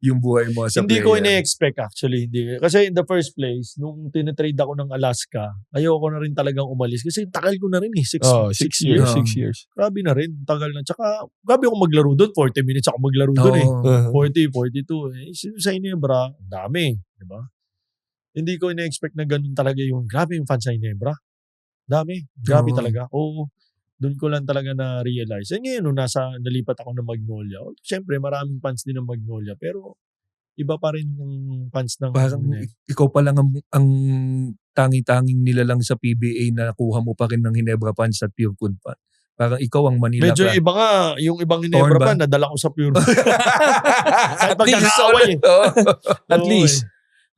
yung buhay mo as a hindi player? Hindi ko ina-expect actually. Hindi. Kasi in the first place, nung tinatrade ako ng Alaska, ayoko na rin talagang umalis. Kasi tagal ko na rin eh. 6 years. 6 years. Grabe na rin. Tagal na. Tsaka, grabe ako maglaro doon. 40 minutes ako maglaro doon eh. 40, 42. Sa Ginebra, dami. Diba? Hindi ko ina-expect na ganun talaga yung, grabe yung fans sa Ginebra. Dami. Grabe talaga. Oo. Doon ko lang talaga na-realize. Ngayon, nung nalipat ako ng Magnolia, siyempre, maraming fans din ng Magnolia. Pero, iba pa rin yung fans ng... Parang ikaw pa lang ang tangi-tanging nila lang sa PBA na nakuha mo pa rin ng Ginebra fans at Pure Food fan. Parang ikaw ang Manila medyo iba nga, yung ibang Ginebra fan, nadala ko sa Pure Food. Kahit pagkakaaway eh. At least.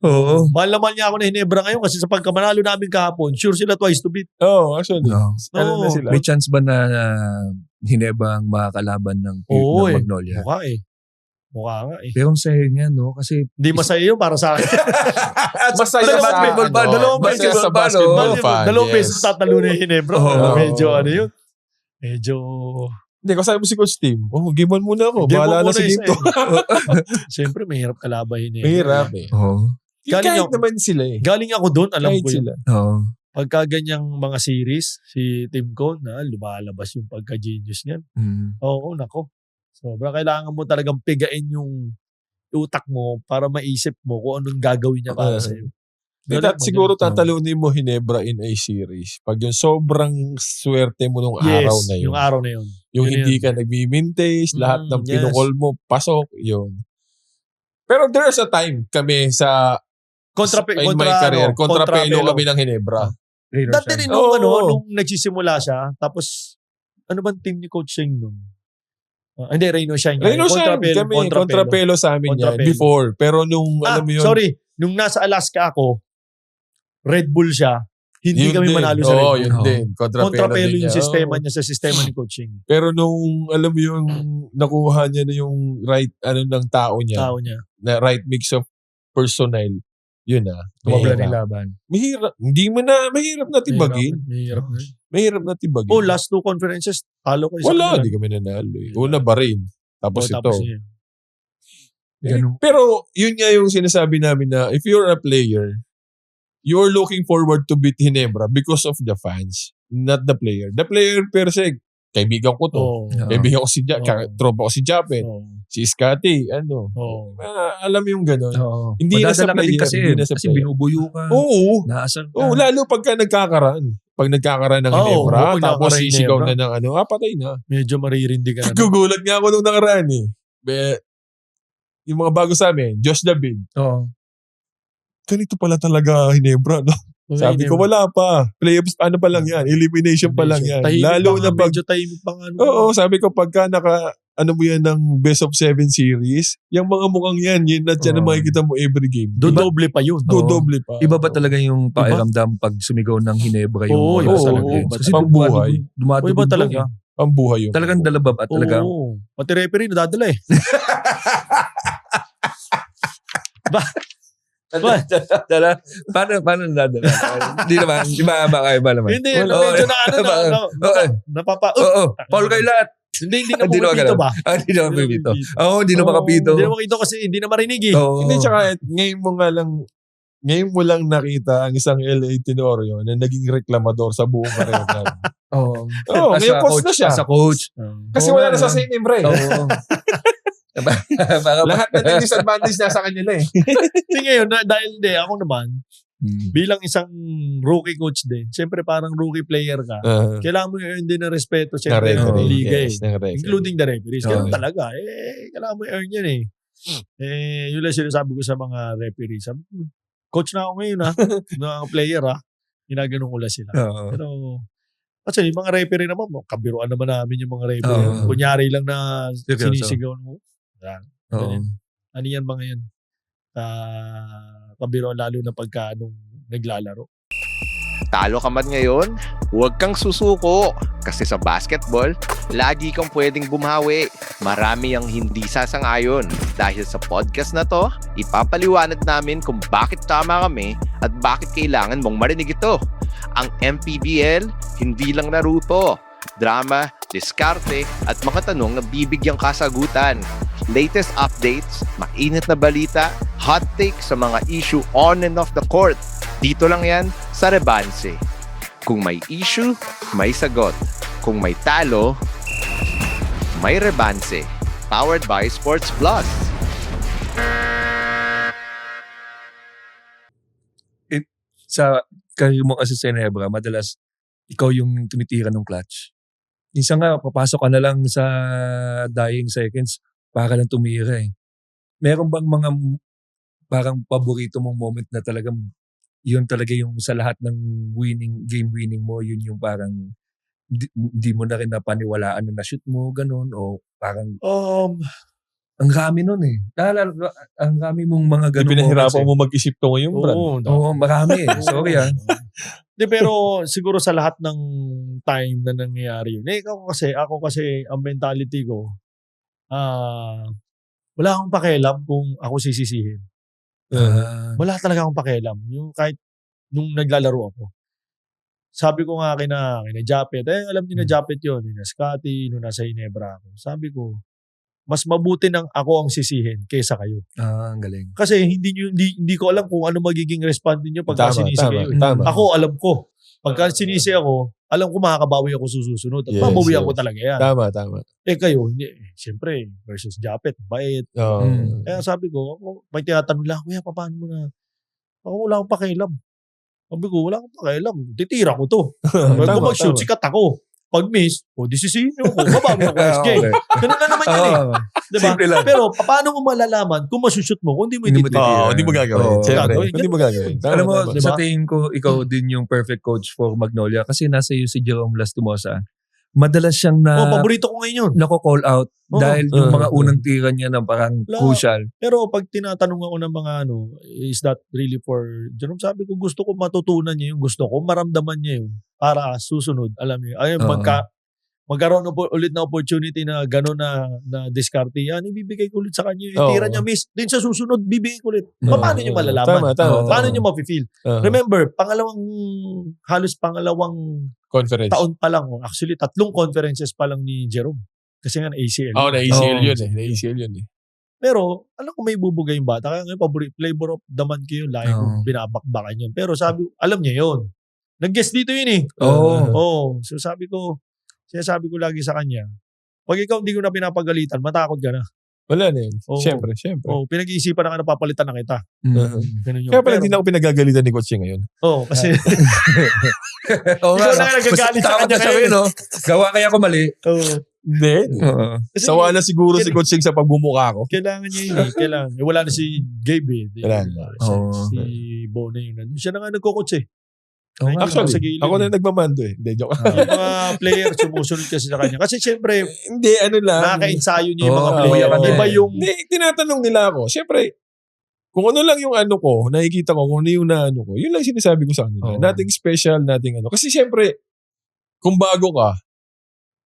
Oo. Mahal naman niya ako na Ginebra ngayon kasi sa pagkamanalo namin kahapon, sure sila twice to beat. Actually. Na sila. May chance ba na Ginebra ang makakalaban ng Magnolia? Mukha nga eh. Pero ang saya niya, no? Kasi... Hindi masaya yun para sa akin. Masaya sa basketball fan. Masaya sa basketball fan. Dalawang beses tatalo na yung Ginebra. Medyo ano yun. Medyo... Hindi, kasama mo si Coach Tim. Game on muna ako. Bahala na sa game to. Siyempre, mahirap kalaban yun eh. Mahirap eh. Kahit naman sila eh. Galing ako doon, alam ko yun. Oo. Pagka ganyang mga series, si Tim Cone, lumalabas yung pagka-genius niyan. Oo, nako. Sobra kailangan mo talagang pigain yung utak mo para maisip mo kung anong gagawin niya para sa'yo. Siguro tatalunin mo Ginebra in a series. Pag yung sobrang swerte mo nung araw na yun. Yung araw na yun. Yung hindi ka nagmi-mintage, lahat ng pinukol mo, pasok, yun. Pero there's a time kami sa in my career, kontrapelo kami ng Ginebra. Dati rin nung nagsisimula siya, tapos ano bang team ni Coach Sheng nun? Hindi, Reno Shine. Reno Shine, kami, kontrapelo sa amin yan before. Pero nung, alam mo yun. Sorry, nung nasa Alaska ako, Red Bull siya, hindi kami manalo sa Red Bull. Yun din. Kontrapelo yung sistema niya sa sistema ni coaching. Pero nung, alam mo yung, nakuha niya na yung right, ng tao niya. Na right mix of personnel. Yun tumabla ng laban. Mahirap. Hindi mo na, mahirap na tibagin. Mahirap na tibagin. Last 2 conferences, talo ko. Wala, di kami nanalo. Una ba rin. Tapos ito. Pero yun nga yung sinasabi namin na if you're a player, you're looking forward to beat Ginebra because of the fans, not the player. The player per se, kaibigan ko to. Kaibigan ko si tropa ko si Japet, si Scotty, alam mo yung gano'n. Hindi na sa player, kasi binubuyo ka. Oo. Naasar ka. Oo, lalo pagka nagkakaroon. Pag nagkakaroon ng Ginebra, tapos sisigaw na ng patay na. Medyo maririndi ka na. Gugulat nga ako nung nakaraan eh. Yung mga bago sa amin, Josh David. Ganito pala talaga Ginebra, no? Sabi ko, wala pa. Playoffs, pa lang yan. Elimination pa lang yan. Lalo na pag... Medyo tahimik pang Oo, sabi ko, pagka mo yan ng best of 7 series, yung mga mukhang yan na makikita mo every game. Dodoble pa yun. Dodoble pa. Iba ba talaga yung pakiramdam pag sumigaw ng Ginebra yung... Oo, kasi pambuhay. Dumadugod talaga. Pambuhay yun. Talagang dalabab at talagang... Oo. Pati referee nadadala eh. Paano nadala? Hindi naman. Di ba kayo naman? Hindi. Medyo napapa... Paul kayo lahat. Hindi na pumipito ba? Hindi na pumipito. Hindi na makapito. Hindi na makapito kasi hindi na marinig eh. Hindi, tsaka ngayon mo lang nakita ang isang LA Tenorio na naging reklamador sa buong karera. Ngayon coach na siya. As a coach. Kasi wala na sa St. Imre. Lahat na ng disadvantage nasa kanila eh. Ngayon, dahil ako naman, bilang isang rookie coach din, siyempre parang rookie player ka, kailangan mo i-earn din ng respeto siyempre ng liga including the referees. Ganun talaga. Kailangan mo i-earn yan eh. Yun lang sinasabi ko sa mga referees. Coach na ako ngayon ng player ginaganon ko lang sila. Pero kasi yung mga referee naman, kabiruan naman namin yung mga referee. Kunyari lang na sinisigaw mo. Ano yan mga yan? Kabiruan lalo na pagka naglalaro. Talo ka man ngayon, huwag kang susuko. Kasi sa basketball, lagi kang pwedeng bumawi. Marami ang hindi sasang-ayon. Dahil sa podcast na to, ipapaliwanag namin kung bakit tama kami at bakit kailangan mong marinig ito. Ang MPBL, hindi lang naruto. Drama, diskarte, at mga tanong na bibigyang kasagutan. latest updates, mainit na balita, hot take sa mga issue on and off the court. Dito lang yan sa Rebanse. Kung may issue, may sagot. Kung may talo, may Rebanse. Powered by Sports Plus. Sa career mo kasi sa Ginebra, madalas ikaw yung tumitira ng clutch. Minsan nga, papasok ka na lang sa dying seconds para lang tumira eh. Meron bang mga parang paborito mong moment na talagang yun talaga yung sa lahat ng game winning mo, yun yung parang di mo na rin napaniwalaan na na-shoot mo, ganun, o parang ang rami nun eh. Ang rami mong mga ganun. Pinahirapan mo mag-isip to ngayon, Brad. Oo, marami eh. Sorry ah. Pero siguro sa lahat ng time na nangyayari yun. Ako kasi, ang mentality ko, wala akong pakialam kung ako sisisihin. Wala talaga akong pakialam. Yung kahit nung naglalaro ako. Sabi ko nga kina Japet, alam niyo na Japet yun, na Scotty, nung nasa Ginebra ako. Sabi ko, mas mabuti nang ako ang sisihin kaysa kayo. Ang galing. Kasi hindi ko alam kung ano magiging response niyo pagka sinisi kayo. Tama. Ako alam ko. Pagka sinisi ako, alam ko makakabawi ako susunod. At mabawi ako talaga yan. Tama. Kayo, siyempre, versus Japet, bait. Kaya sabi ko, may tinatanong lang, kuya, paano mo na? Ako wala akong pakialam. Sabi ko, wala akong pakialam. Titira ko to. Kung mag-shoot, sikat ako. Pag miss, disisihin nyo ko. Mabawi ako next game. Ganun na naman yun eh. Diba? Pero paano mo malalaman kung masushoot mo kung hindi mo ititira? Hindi mo gagawin. Siyempre, hindi mo gagawin. Alam mo, sa tingin ko, ikaw din yung perfect coach for Magnolia kasi nasa iyo si Jerome Lastimosa. Madalas siyang paborito ko ngayon yun. Nako-call out dahil yung mga unang tira niya na parang crucial. Pero pag tinatanong ako ng mga is that really for Jerome? Sabi ko, gusto ko matutunan niya yung gusto ko, maramdaman niya yun para susunod. Alam niyo, magkaroon ulit na opportunity na gano'n na diskarte yan, ibibigay ko ulit sa kanya. Yung tira niya miss, din sa susunod, bibigay ko ulit. Paano niyo malalaman? Paano niyo ma-feel? Remember, halos pangalawang conference. Taon pa lang. Actually, 3 conferences pa lang ni Jerome. Kasi nga na-ACL. Na-ACL yun eh. Pero, alam ko may bubugay yung bata. Kaya ngayon, flavor of the month ko yun. Lagi kong binabakbakan yun. Pero alam niya yun. Nag-guest dito yun eh. So sinasabi ko lagi sa kanya, pag ikaw hindi ko na pinapagalitan, matakot ka na. Wala na yun. Siyempre. Pinag-iisipan na ka na papalitan na kita. Kaya pala hindi na ako pinagagalitan ni Coach ngayon. Kasi ikaw na nagagalit sa kanya kayo. No? Gawa kaya ko mali. Hindi. Sawa na siguro si Coach sa pagbumuka ko. Kailangan niya yun. Kailangan. Wala na si Gabe eh. Si Bo na yun. Siya na nga nagko-coach eh. Actually, ako na nagmamando eh. Hindi, joke. Yung mga player sumusunod kasi sa kanya. Kasi syempre, hindi, nakaka-ensayo niya yung mga player. Iba yung... Hindi, tinatanong nila ako. Syempre, kung ano lang yung ko, nakikita ko kung ano yung ko, yun lang sinasabi ko sa kanila. Nothing special, nothing . Kasi syempre, kung bago ka,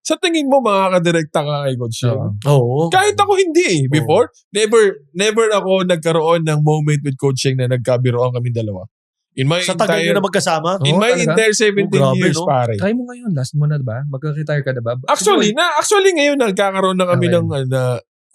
sa tingin mo makakadirekta ka kay Coach Sheng? Kahit ako hindi eh. Before, never ako nagkaroon ng moment with Coach Sheng na nagkabiroan kami dalawa. Sa tagal nyo na magkasama? In my entire 17 years, pare. Try mo ngayon. Last mo na ba? Magka-retire ka na ba? Actually ngayon nagkakaroon na kami ng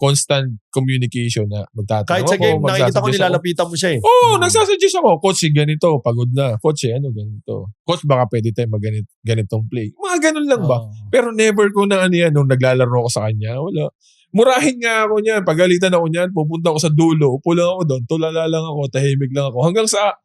constant communication na magtatanong. Kahit sa game, nakikita ko nilalapitan mo siya eh. Nagsasuggest ako. Coach, ganito, pagod na. Coach, ganito. Coach, baka pwede tayo ganitong play. Mga ganun lang ba? Pero never ko na nung naglalaro ko sa kanya. Wala. Murahin nga ako niyan. Pagalitan ako niyan, pupunta ako sa dulo. Upo lang ako doon. Tulala lang ako. Tahimik lang ako. Hanggang sa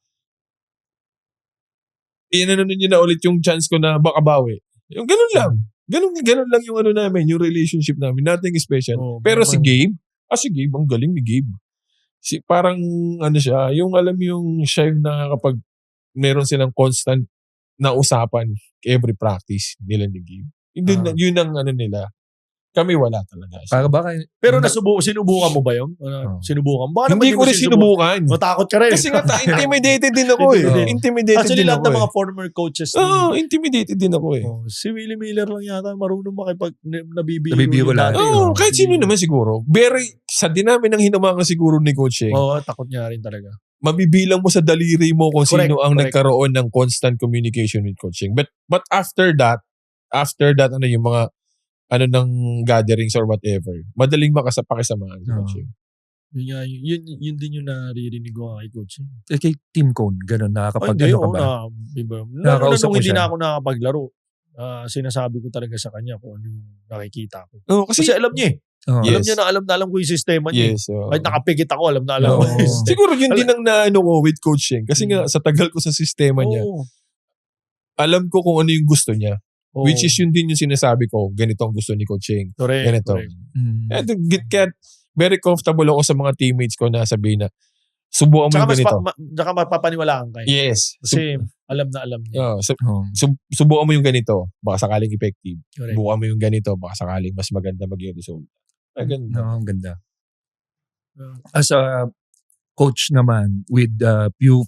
inananon niyo na ulit yung chance ko na baka bawi. Yung ganun lang. Ganun lang yung namin, yung relationship namin. Nothing special. Pero si Gabe, ang galing ni Gabe. Parang siya, yung alam yung siya na kapag meron silang constant na usapan every practice nila ni Gabe. Yun ang nila. Kami wala talaga. Pero sinubukan mo ba yun? Sinubukan? Hindi ko rin sinubukan. Matakot ka rin. Kasi nga, intimidated din ako eh. Intimidated din ako. Actually, lahat ng mga eh. former coaches. Intimidated din ako eh. Si Willie Miller lang yata marunong makipag nabibiro lang. Kahit sino naman siguro. Sa dinami ng hinumangan siguro ni Coach Sheng. Takot niya rin talaga. Mabibilang mo sa daliri mo kung sino ang nagkaroon ng constant communication with Coach Sheng. But after that, yung mga ng gatherings or whatever, madaling pakisamahan sa coaching. Yun din yung naririnig ko kay coaching. Kay Team Cone, ganun, nakakapag Hindi, ano ka ba? Nung hindi na ako nakapaglaro, sinasabi ko talaga sa kanya kung ano yung nakikita ko. Kasi alam niya Alam niya na alam ko yung sistema niya. Yes. Kahit nakapikit ako, alam na alam ko. Siguro yun din ang naano ko with coaching. Kasi nga, sa tagal ko sa sistema niya, alam ko kung ano yung gusto niya. Which is yun din yung sinasabi ko, ganito ang gusto ni coaching. Ganito. Kaya very comfortable ako sa mga teammates ko na sabihin na, subukan mo yung ganito. Tsaka mapapaniwalaan kayo. Yes. Kasi alam na alam niya. Subukan mo yung ganito, baka sakaling effective. Subukan mo yung ganito, baka sakaling mas maganda maging result. Ang ganda. As a coach naman with Pew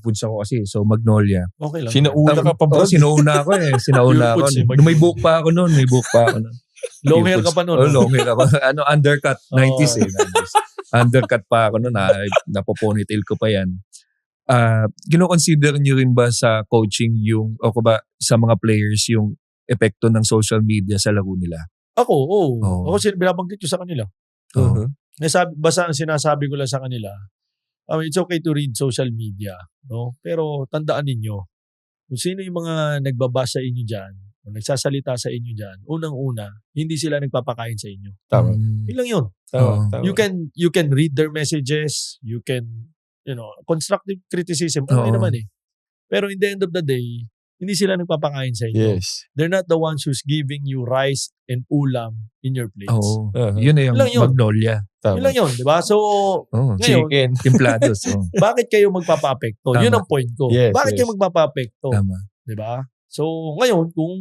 Foods ako kasi, so Magnolia. Okay lang. Sinauna ka pa ba? Sinauna ako Sinauna ako. May book pa ako noon. Long hair ka pa noon. Long hair ako. Undercut. 90s 90s. Undercut pa ako noon. Napoponytail ko pa yan. Gino-consider niyo rin ba sa coaching o ba sa mga players yung epekto ng social media sa laro nila? Ako, Ako binabanggit ko sa kanila. Basta ang sinasabi ko lang sa kanila, it's okay to read social media, no? Pero tandaan ninyo, kung sino yung mga nagbabasa sa inyo dyan, o nagsasalita sa inyo dyan, unang-una, hindi sila nagpapakain sa inyo. Tama. Yun lang yun. Tama. You can read their messages, you can, constructive criticism, naman Pero in the end of the day, hindi sila nagpapakain sa inyo. Yes. They're not the ones who's giving you rice and ulam in your plates. Yun na yung Magnolia. Yun lang yun, di ba? So, ngayon, chicken. Timplados. bakit kayo magpapa-apekto? Yun ang point ko. Yes, bakit kayo magpapa-apekto? Tama. Di ba? So, ngayon, kung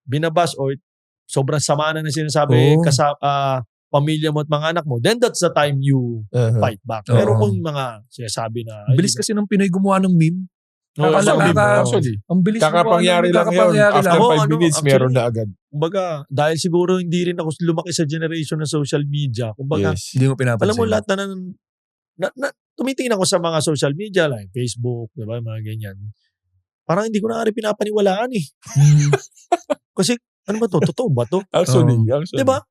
binabas or sobrang sama na sinasabi pamilya mo at mga anak mo, then that's the time you fight back. Pero kung mga sinasabi na... Bilis kasi ng Pinoy gumawa ng meme. Actually, ang bilis kakapangyari lang yun. After 5 minutes, meron na agad. Kumbaga, dahil siguro hindi rin ako lumaki sa generation ng social media. Kumbaga, hindi mo pinapansin. Alam mo lahat na tumitingin ako sa mga social media, like Facebook, diba, mga ganyan. Parang hindi ko na rin pinapaniwalaan Kasi, ano ba to? Totoo ba to? Actually. Diba?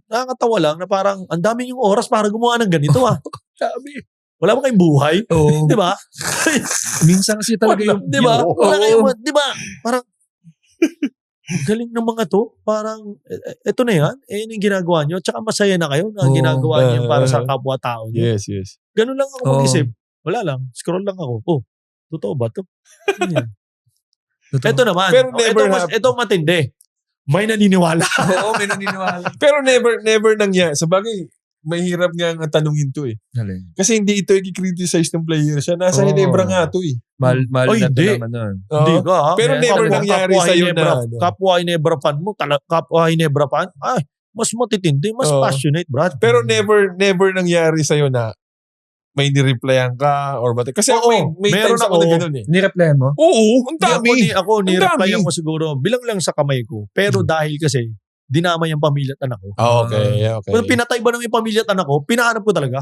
Nakakatawa lang na parang ang dami yung oras para gumawa ng ganito Sabi. Wala ba kayong buhay? Di ba? Minsan kasi talaga yung... Di ba? Wala kayong... Di ba? Parang... galing ng mga to. Parang... Ito na yan. Yun yung ginagawa nyo. Tsaka masaya na kayo na ginagawa nyo para sa kapwa-tao nyo. Yes. Ganun lang ako mag-isip. Wala lang. Scroll lang ako. Totoo ba to? Ito naman. Pero ito matindi. May naniniwala. May naniniwala. Pero never nangyari. Sabagay, mahirap nga ang tanungin to Kasi hindi ito i-criticize ng player siya. Nasa Hinebra nga to Mahal na ito naman Hindi ka. Pero never nangyari sa'yo na. Kapwa Hinebra fan mo, kapwa Hinebra fan, mas matitindi, mas passionate, brad. Pero never nangyari sa'yo na may nireplyan ka or what. Kasi may meron times ako na ganun Nireplyan mo? Oo, ang dami. Ako nireplyan ko siguro, bilang lang sa kamay ko. Pero dahil kasi, dinamay ang pamilya at anak ko. Okay. Kung pinatay ba ng yung pamilya at anak ko, pinahanap ko talaga.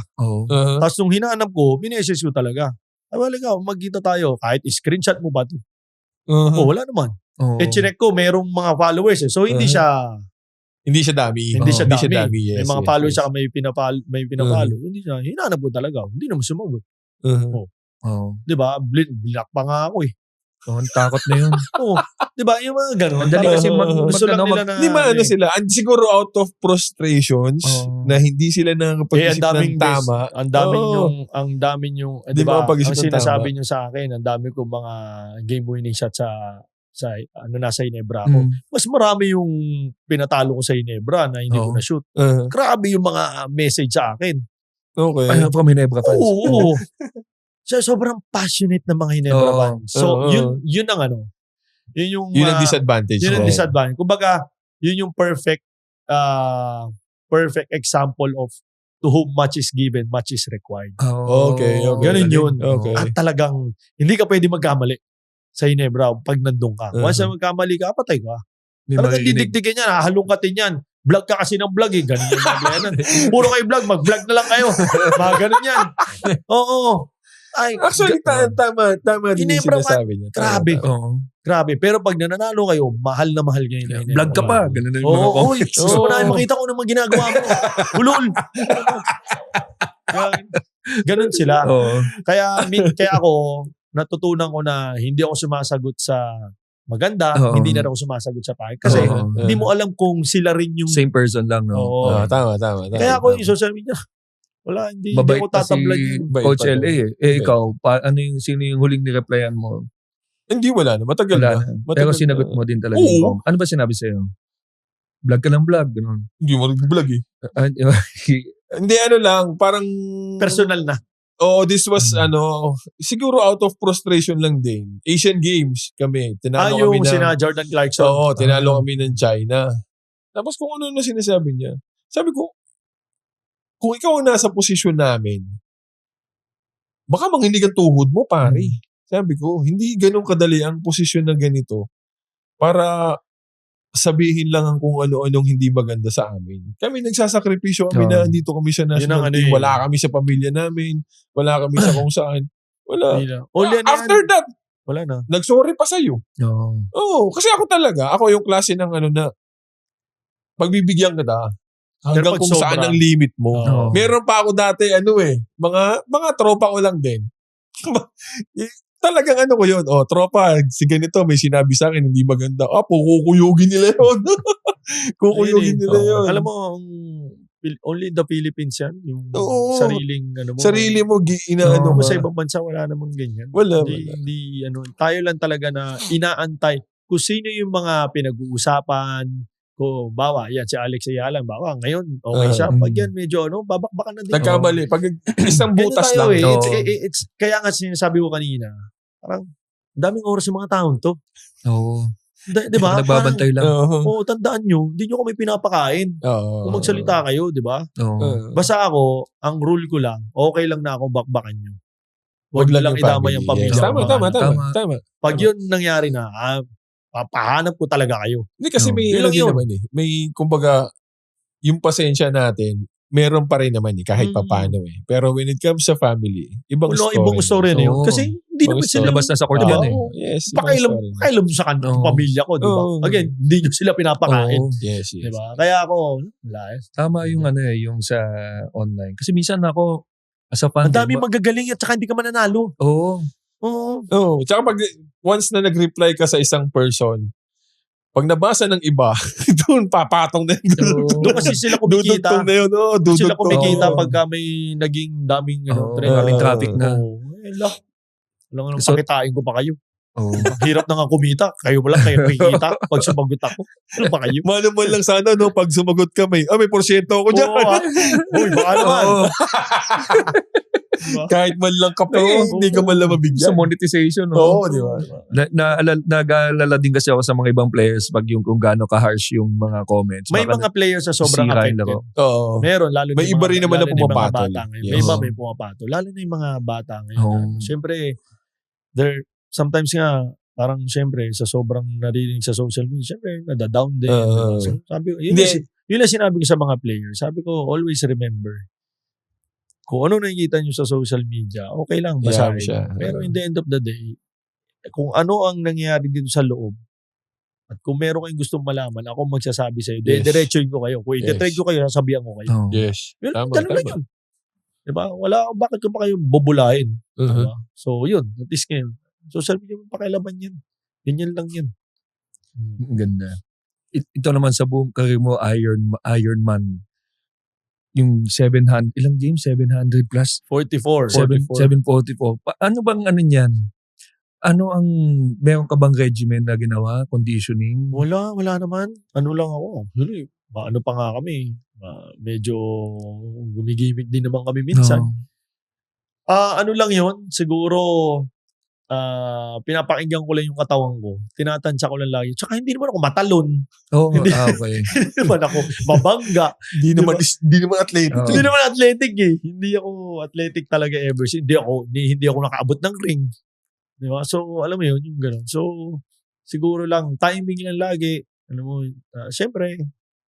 Tapos nung hinahanap ko, bineses ko talaga. Ikaw, magkita tayo. Kahit screenshot mo ba ito? Wala naman. Chinek ko, merong mga followers So, hindi siya dami. Hindi siya dami. Yes, may mga followers siya may pinapalo. Hindi siya. Hinahanap ko talaga. Hindi naman sumagot. Diba? Black pa nga ako Ang takot na yun. Diba? Yung mga gano'n. Dali kasi gusto lang nila na... Hindi man sila. Siguro out of frustrations na hindi sila nakapag-isip ng tama. Ang dami yung diba? Ang sinasabi nyo sa akin, ang dami kong mga game winning shot sa nasa Hinebra ako. Mas marami yung pinatalo ko sa Hinebra na hindi ko na-shoot. Grabe yung mga message sa akin. Okay. From Hinebra fans. Oo. Sobrang passionate ng mga Hinebra fans. So, yun ang Yun ang disadvantage. Yun ang disadvantage. Kumbaga, yun yung perfect example of to whom much is given, much is required. Okay. Ganun yun. Okay. At talagang, hindi ka pwede magkamali sa Hinebra pag nandun ka. Once na magkamali ka, patay ka. Talagang didiktikin yan, hahalungkatin yan. Vlog ka kasi ng vlog Ganun yung mga yan. Puro kayo vlog, mag-vlog na lang kayo. Mga ganun yan. Oo. Actually, tama din yung sinasabi niya. Grabe. Grabe. Pero pag nananalo kayo, mahal na mahal kayo. Vlog ka pa. Ganun na yung mga comments. Gusto mo na makita ko naman ginagawa mo. Ulol. Ganun sila. Kaya ako, natutunan ko na hindi ako sumasagot sa maganda, hindi na ako sumasagot sa pangit. Kasi hindi mo alam kung sila rin yung... Same person lang, no? Tama. Kaya ako yung social media, wala, hindi ako tatablan yun. Coach LA ikaw, sino yung huling ni-replyan mo? Hindi, wala na. Matagal na. Pero sinagot mo din talaga. Oo. Ano ba sinabi sa'yo? Vlog ka ng vlog, gano'n. Hindi mo nag-vlog eh. Hindi, lang, parang... Personal na. This was, siguro out of frustration lang din. Asian Games kami. Tinalo kami sina Jordan Clarkson. Tinalo kami ng China. Tapos kung ano na sinasabi niya. Sabi ko, kung ikaw ang nasa posisyon namin, baka manginig ang tuhod mo, pare. Sabi ko, hindi ganun kadali ang posisyon na ganito para sabihin lang ang kung ano-anong hindi maganda sa amin. Kami nagsasakripisyo kami na dito kami sa national team. Wala kami sa pamilya namin. Wala kami sa kung saan. Wala. After that, wala na. Nagsorry pa sa'yo. Kasi ako yung klase ng na pagbibigyan kita hanggang kung saan ang limit mo. Meron pa ako dati, mga tropa ko lang din. Talagang ko yun. Tropa, si ganito, may sinabi sa akin, hindi maganda. Kukuyugin nila yun. Kukuyugin nila yun. Alam mo, only the Philippines yan. Yung sariling, mo. Sarili mo, inaano mo. Sa ibang bansa, wala namang ganyan. Wala. Tayo lang talaga na inaantay kung sino yung mga pinag-uusapan. Bawa, yan si Alex Ayala, ngayon, okay siya. Pag yan, medyo, babakbakan na din. Nagkamali. Pag isang butas lang. Kaya nga sinasabi ko kanina, parang, daming oras yung mga taon to. Diba? Nagbabantay lang. Tandaan nyo, hindi nyo kami pinapakain. Kung magsalita kayo, diba? Basta ako, ang rule ko lang, okay lang na akong bakbakan nyo. Huwag lang idamay ang pamilya. Tama. Pag yun nangyari na, papahanap ko talaga kayo. Hindi kasi may naman may kumbaga yung pasensya natin meron pa rin naman kahit papaano Pero when it comes sa family, ibang story na yun. Kasi hindi naman sila labas na sa court yan Yes. Pakailam sa pamilya ko, diba? Again, hindi nyo sila pinapakain. Yes. Diba? Kaya ako, tama yung yung sa online. Kasi minsan ako, as a fan, ang dami magagaling at saka hindi ka mananalo. Tsaka pag once na nag-reply ka sa isang person, pag nabasa ng iba, doon papatong na yun. Doon kasi sila kumikita. Na yun. Sila kumikita pagka may naging daming traffic na. Alam nga, pakitain ko pa kayo. Hirap na nga kumita. Kayo lang kayo kumikita. Pag sumagot ako, ano pa kayo? Manuman lang sana, pag sumagot ka, may porsyento ako dyan. Baka naman. Kahit man lang kape, hindi ka man lang mabigyan. Sa monetization. Di ba? Nag-alala din kasi ako sa mga ibang players pag kung gaano ka-harsh yung mga comments. May mga players sa sobrang affected. Meron, lalo may iba rin naman na pumapatol. May iba may pumapatol. Lalo na yung mga bata ngayon. Siyempre, sometimes nga, parang siyempre, sa sobrang narinig sa social media, siyempre, nadadown din. So, sabi ko, yun lang sinabi ko sa mga players. Sabi ko, always remember, kung ano nakikita nyo sa social media, okay lang, basahin. Pero in the end of the day, kung ano ang nangyayari dito sa loob, at kung meron kayong gustong malaman, ako magsasabi sa iyo, diretsuin ko kayo. Kung ititrade ko kayo, sasabihan ko kayo. Yes. Tama. Yun. Diba? Bakit ko pa kayo bubulahin? Diba? So, yun. At least ngayon, social media, pakialaman yan. Ganyan lang yan. Ganda. Ito naman sa buong career mo, Iron Man. Yung 700, ilang games? 700 plus? 44. 744. Ano bang niyan? Ano ang, meron ka bang regimen na ginawa? Conditioning? Wala naman. Ano lang ako. Ano pa nga kami. Medyo gumigimik din naman kami minsan. Ano lang yon siguro, pinapakinggan ko lang yung katawan ko. Tinatansya ko lang lagi. Tsaka hindi naman ako matalon. Okay. Hindi naman ako mabangga. Hindi naman athletic. Hindi naman athletic Hindi ako athletic talaga ever. Hindi ako nakaabot ng ring. Diba? So, alam mo yun, yung gano'n. So, siguro lang, timing lang lagi. Alam mo, syempre,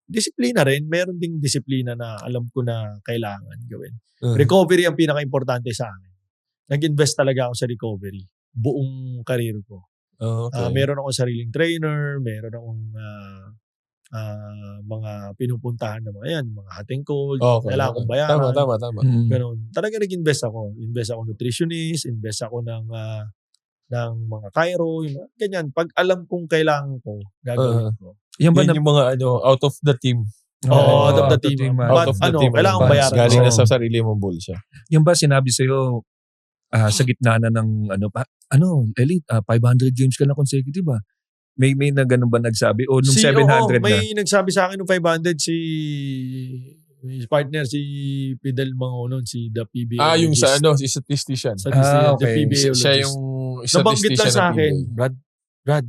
disiplina rin. Meron ding disiplina na alam ko na kailangan gawin. Recovery ang pinaka-importante sa akin. nag-invest talaga ako sa recovery. Buong career ko. Okay. Meron akong sariling trainer, meron akong mga pinupuntahan na mga yan, mga hot and cold, kailangan kong bayaran. Tama. Ganun. Talaga nag-invest ako. Invest ako nutritionist, invest ako ng mga chiro, yung mga ganyan. Pag alam kong kailangan ko, gagawin ko. Yan ba yung mga out of the team. Out of the team. Out of the team. Kailangan bayaran. Galing na sa sarili mong bulsa. Yan ba sinabi sa'yo, sa gitna na ng Elite, 500 games ka na consecutive ba? May na ganun ba nagsabi? O nung 700 na? May nagsabi sa akin nung 500 si partner, si Fidel Mangonon, si the PBA. Yung sa si statistician. Okay. The PBA. Siya yung nabanggit lang statistician sa ng akin, PBA. Brad,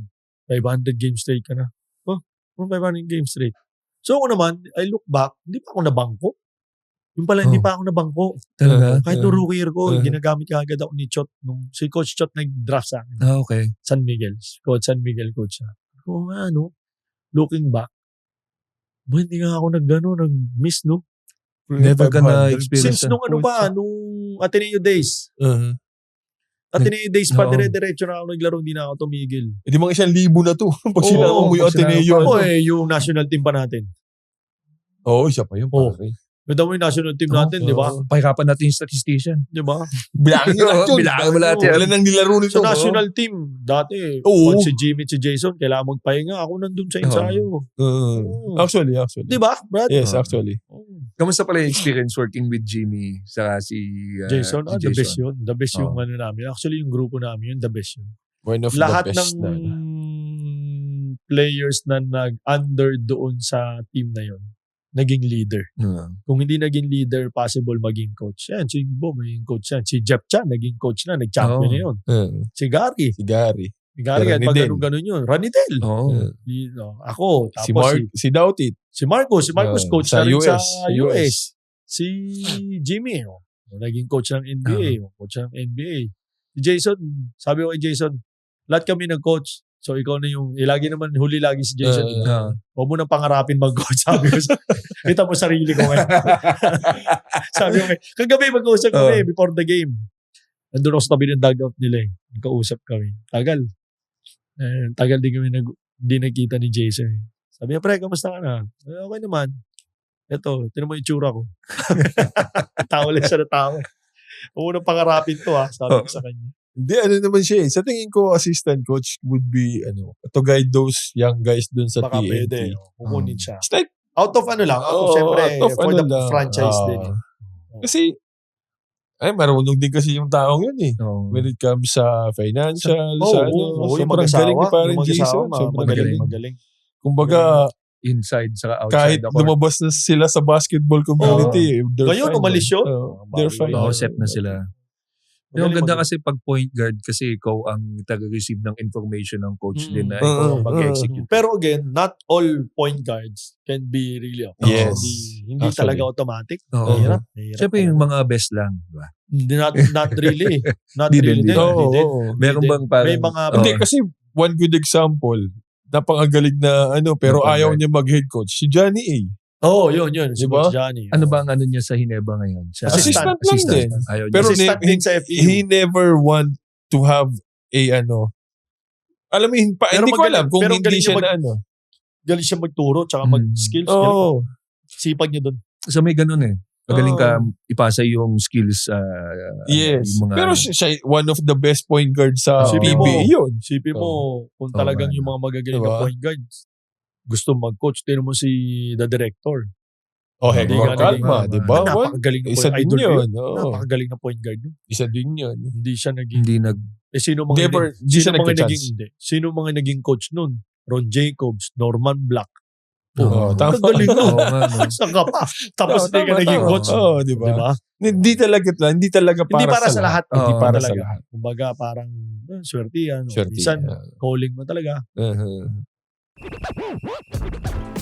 500 games straight ka na. 500 games straight. So ako naman, I look back, hindi pa ako nabangko. Yung pala, hindi pa ako nabangko. Talaga? Kahit nung rookie year ko, ginagamit ka agad ako ni Chot. Si Coach Chot nag-draft sa akin. Okay. San Miguel. San Miguel coach siya. Oo nga, looking back, hindi nga ako nag-miss, no? Never ka na-experience. Since nung nung Ateneo days. Ateneo days pa, dire-diretso na ako naglaro, hindi na ako tumigil. Hindi mga 1,000 na to. Pag sinama mo yung Ateneo. Yung national team pa natin. Oo, siya pa yun. Ganda mo yung national team natin, di ba? Pahirapan natin yung statistician. Di ba? Bilangin nyo lahat yun. Bilangin mo lahat yan. Wala nang nilaro nito. Sa national team, dati, pag si Jimmy at si Jason, kailangan magpahinga. Ako nandun sa ensayo. Actually. Di ba, Brad? Yes, actually. Kamusta pala yung experience working with Jimmy saka si Jason? si The best yun. The best yung namin. Actually, yung grupo namin yun, the best yun. One of lahat the best ng players na nag-under doon sa team na yun, naging leader. Kung hindi naging leader, possible maging coach. Yan, si Bo, maging coach yan. Si Jeff Chan, naging coach na, nag-champion na yun. Si Gary. Si Gary. Kahit pag ganun yun. Ranidel. Ako. Tapos si Doutit. Si Marcos. Si Marcos, coach na rin sa US. Si Jimmy, naging coach ng NBA. Coach ng NBA. Si Jason, sabi ko kay Jason, lahat kami nag-coach. So, ikaw na yung, lagi naman, huli lagi si Jason. Huwag mo nang pangarapin mag-coach. Sabi ko, kita mo sarili ko ngayon. Sabi ko, kagabi mag-uusap kami before the game. Nandun ako sa tabi ng dugout nila eh. Nagkausap kami. Tagal din kami di nagkita ni Jason. Sabi niya, pre, kamusta ka na? Okay naman. Ito, tinan mo yung tsura ko. Tawa lang siya na tawa. Huwag mo nang pangarapin to sabi ko sa kanya. Hindi, naman siya eh. Sa tingin ko, assistant coach would be, to guide those young guys dun sa baka TNT. Pwede, kukunin siya. It's like, out of syempre, for the franchise din. Kasi, marunong din kasi yung taong yun eh. When it comes sa financial, yung galing ni parang Jason. Magaling. Kumbaga, inside sa outside. Kahit lumabas na sila sa basketball community, ngayon, umalis yun. They're fine. Set na sila. Yung ganda kasi pag point guard kasi ikaw ang taga-receive ng information ng coach din na ikaw ang mag-execute. Pero again, not all point guards can be really up. Yes. Hindi talaga automatic. Hirap. Siyempre yung mga best lang. Diba? Not really. Not really. Meron bang parang... May mga... Hindi, kasi one good example, napakagaling na pero ayaw niya mag-head coach. Si Johnny A. Yun. Si diba? Coach Johnny. Ano ba ang niya sa Hineba ngayon? Assistant lang din. Pero din sa FEU. He never want to have a alam mo, hindi ko alam kung hindi siya na galing siya magturo tsaka mag-skills. Sipag niya doon. So may ganun eh. Magaling ka ipasa yung skills. Yes. Yung mga, pero siya one of the best point guards sa PBA yun. Sipin mo kung talagang yung mga magagaling na point guards gusto mag-coach. Tignan mo si the director. Hector Calma, di ba? Napakagaling na isa din yun. Napakagaling na point guard. Isa din yun. Hindi siya naging... Sino mga naging coach nun? Ron Jacobs, Norman Black. Kagaling nun. Saan ka pa? Tapos hindi ka naging coach. Di ba? Hindi talaga para sa lahat. Hindi para sa lahat. Kumbaga parang swerte yan. Minsan, calling mo talaga.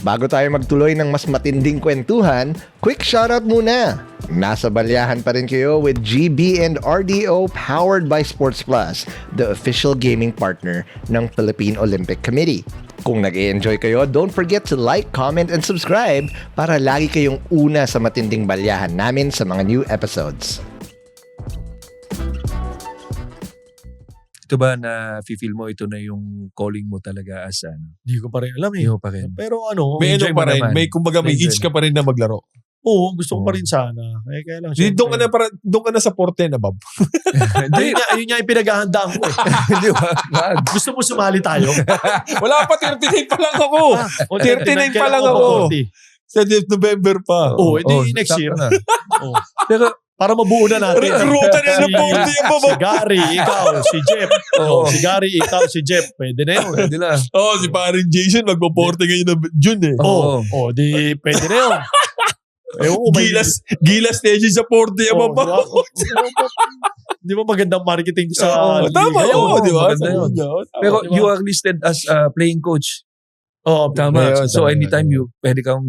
Bago tayo magtuloy ng mas matinding kwentuhan, quick shoutout muna! Nasa balyahan pa rin kayo with GB and RDO powered by Sports Plus, the official gaming partner ng Philippine Olympic Committee. Kung nag-e-enjoy kayo, don't forget to like, comment, and subscribe para lagi kayong una sa matinding balyahan namin sa mga new episodes. Ito ba na feel mo ito na yung calling mo talaga as ano? Hindi ko pa rin alam eh. Hindi mo pa rin. Pero May enjoy pa mo rin. naman. May kumbaga may itch ka pa rin na maglaro. Oo, gusto ko pa rin sana. Eh, kaya lang. Doon ka na sa porte na, Bob. Hindi, yun nga yung pinaghahandaan ko eh. Hindi ba? Gusto mo sumali tayo? Wala pa, 39 pa lang ako. O 39 pa lang ako. Sa November pa. Oo, hindi next year. Na. Oo. Pero para mabuo na natin. Ruta na ng porte yung Bob. Si Gary, ikaw, si Jeff. Oo. Si Gary, ikaw, si Jeff. Pwede na yun. Pwede na. Si paring Jason, magpo-porte ngayon na June eh. Oo, di pwede na yun. Gilas stage sa porte yung Bob. Di ba magandang marketing sa tama, di ba? Maganda yun. Pero you are listed as a playing coach. Oo, Tama. Ayun, So tama. anytime pwede kang...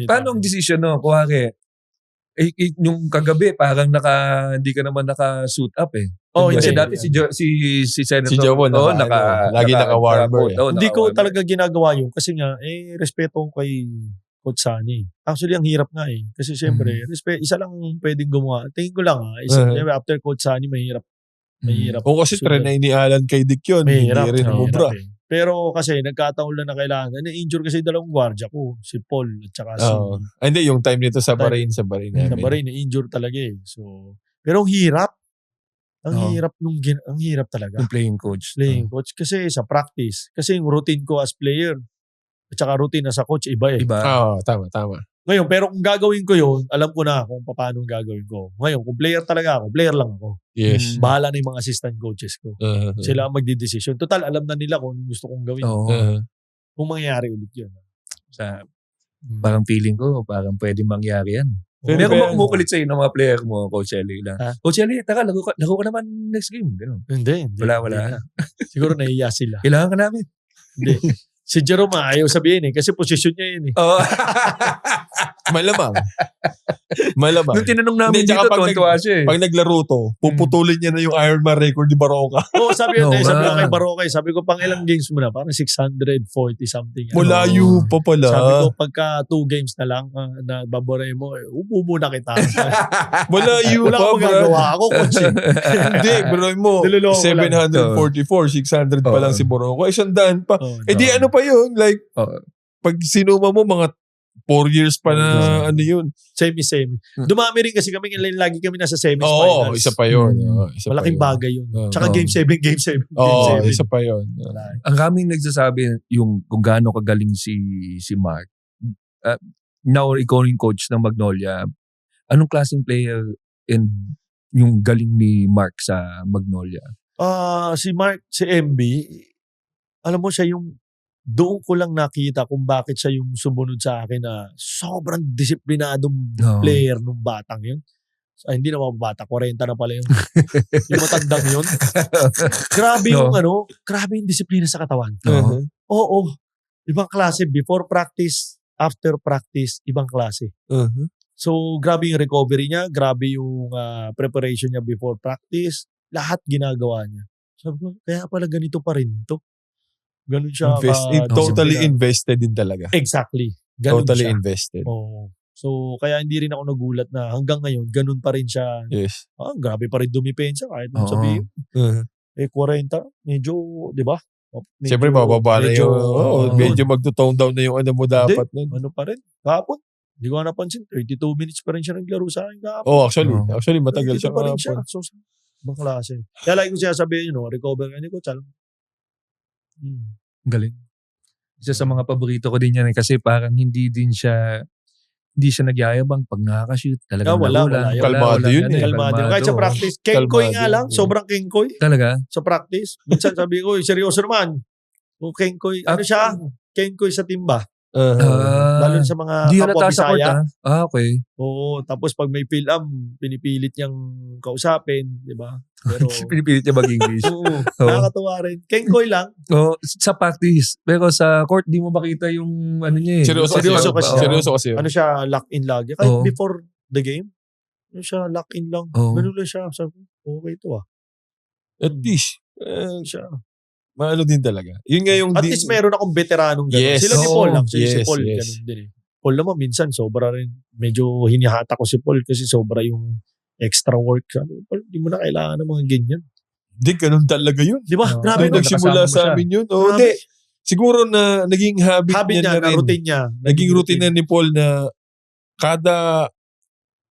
Paano ang decision no? Kuwari, yung kagabi parang hindi ka naman naka-suit up eh. Kasi hindi. dati si Senator. Si Jovo, lagi naka-warmer eh. Hindi ko talaga ginagawa yun kasi nga, respeto ko kay Coach Sunny. Actually, ang hirap nga eh. Kasi syempre, isa lang pwedeng gumawa. Tingin ko lang after Coach Sunny, mahirap. O kasi trinay ni Alan kay Dick yun. Mahirap. Hindi rin umubra. Pero kasi nagkataon lang na kailangan. Na-injure kasi dalawang gwardiya ko. Si Paul at saka si... Hindi, yung time nito sa Bahrain. Sa Bahrain. Sa Bahrain, na-injure talaga eh. So, pero ang hirap. Ang hirap talaga. Yung playing coach. Coach. Kasi sa practice. Kasi yung routine ko as player at saka routine as a coach, iba eh. Tama. Ngayon, pero kung gagawin ko yun, alam ko na kung paano gagawin ko. Ngayon, kung player talaga ako, player lang ako. Yes. Bahala na yung mga assistant coaches ko. Sila ang magdidesisyon. Total, alam na nila kung gusto kong gawin. Kung mangyayari ulit yun. Parang feeling ko, parang pwede mangyari yan. Pero kung kumukulit sa'yo ng mga player mo, Coach Eli lang. Coach Eli, taka, laro ka naman next game. Ganun. Hindi. Wala. Siguro nahiya sila. Kailangan ka namin. Hindi. Si Jerome ayaw sabihin eh. Kasi posisyon niya yun eh. Malamang. Nung tinanong namin dito, tuwa siya eh. Pag naglaro to, puputulin niya na yung Ironman record ni Baroka. Sabi ko kay Baroka, sabi ko pang ilang games mo na, parang 640 something. Malayo pa pala. Sabi ko pagka 2 games na lang, na baboray mo, upo muna kita. Malayo Wala pa, akong magagawa. Ako, coach eh. Hindi, baroy mo, 744, 600 pa lang si Baroka. 100 pa. Di ano pa yun? Like, pag sinuma mo, mga 4 years pa na yun. Semi. Dumami rin kasi kami, lagi kami nasa semi-finals. Isa pa yun. Malaking bagay yun. Tsaka game 7. Isa pa yun. Ang kaming nagsasabi kung gaano kagaling si Mark. Now, ikaw yung coach ng Magnolia. Anong klaseng player and yung galing ni Mark sa Magnolia? Si Mark, si MB, alam mo siya yung doon ko lang nakita kung bakit siya yung sumunod sa akin na sobrang disiplinadong player nung batang yun. Hindi na mababata, 40 na pala yung matandang yun. Grabe grabe yung disiplina sa katawan. Oo. Ibang klase, before practice, after practice, ibang klase. So, grabe yung recovery niya, grabe yung preparation niya before practice, lahat ginagawa niya. Sabi ko, kaya pala ganito pa rin to. Ganun siya. Totally invested din talaga. Exactly. Ganun totally siya. Invested. So, kaya hindi rin ako nagulat na hanggang ngayon, ganun pa rin siya. Yes. Grabe pa rin dumipensa kahit sabihin. 40, medyo, di ba? Siyempre, mababa na yung, medyo magto-tone down na yung ano mo dapat. Ano pa rin? Kahapon. Hindi ko napansin. 32 minutes pa rin siya naglaro sa akin kahapon. Actually, matagal siya pa rin siya. So, ibang klase. Kaya like ko siya sabihin, recover ka ni Coach. Galing. Isa sa mga paborito ko din yan kasi parang hindi siya nagyayabang pag nakaka-shoot. Talagang wala. Kalmado yun eh. Kalmado. Kahit sa practice, Kenkoy nga lang. Sobrang Kenkoy. Talaga? Sa practice. Minsan sabi ko, seryoso naman. Kung Kenkoy, siya? Kenkoy sa timba. Lalo sa mga kapwa Bisaya. Okay. Oo, tapos pag may fill-up, pinipilit niyang kausapin, di ba? Pero pinipilit niya mag-English. Oo, nakakatuwa rin. Kenkoy lang. Sa practice. Pero sa court, di mo makita yung ano niya eh. Seryoso kasi. Ano siya, lock-in lagi. Kahit before the game, ano siya, lock-in lang. Ganun lang siya. Sabi ko, okay ito At least, siya. Maano din talaga. Yun nga yung... At least meron akong veteranong gano'n. Sila ni Paul lang. Si Paul, yes. gano'n din eh. Paul naman, minsan, sobra rin. Medyo hinihata ko si Paul kasi sobra yung extra work. Sabi ko, Paul, di mo na kailangan ng mga ganyan. Di, ganun talaga yun. Di ba? Grabe Nung no? nagsimula sa amin yun. Oh, Grabe. di. Siguro na naging habit Habit niya niya, na rin. routine niya. Naging routine na ni Paul na kada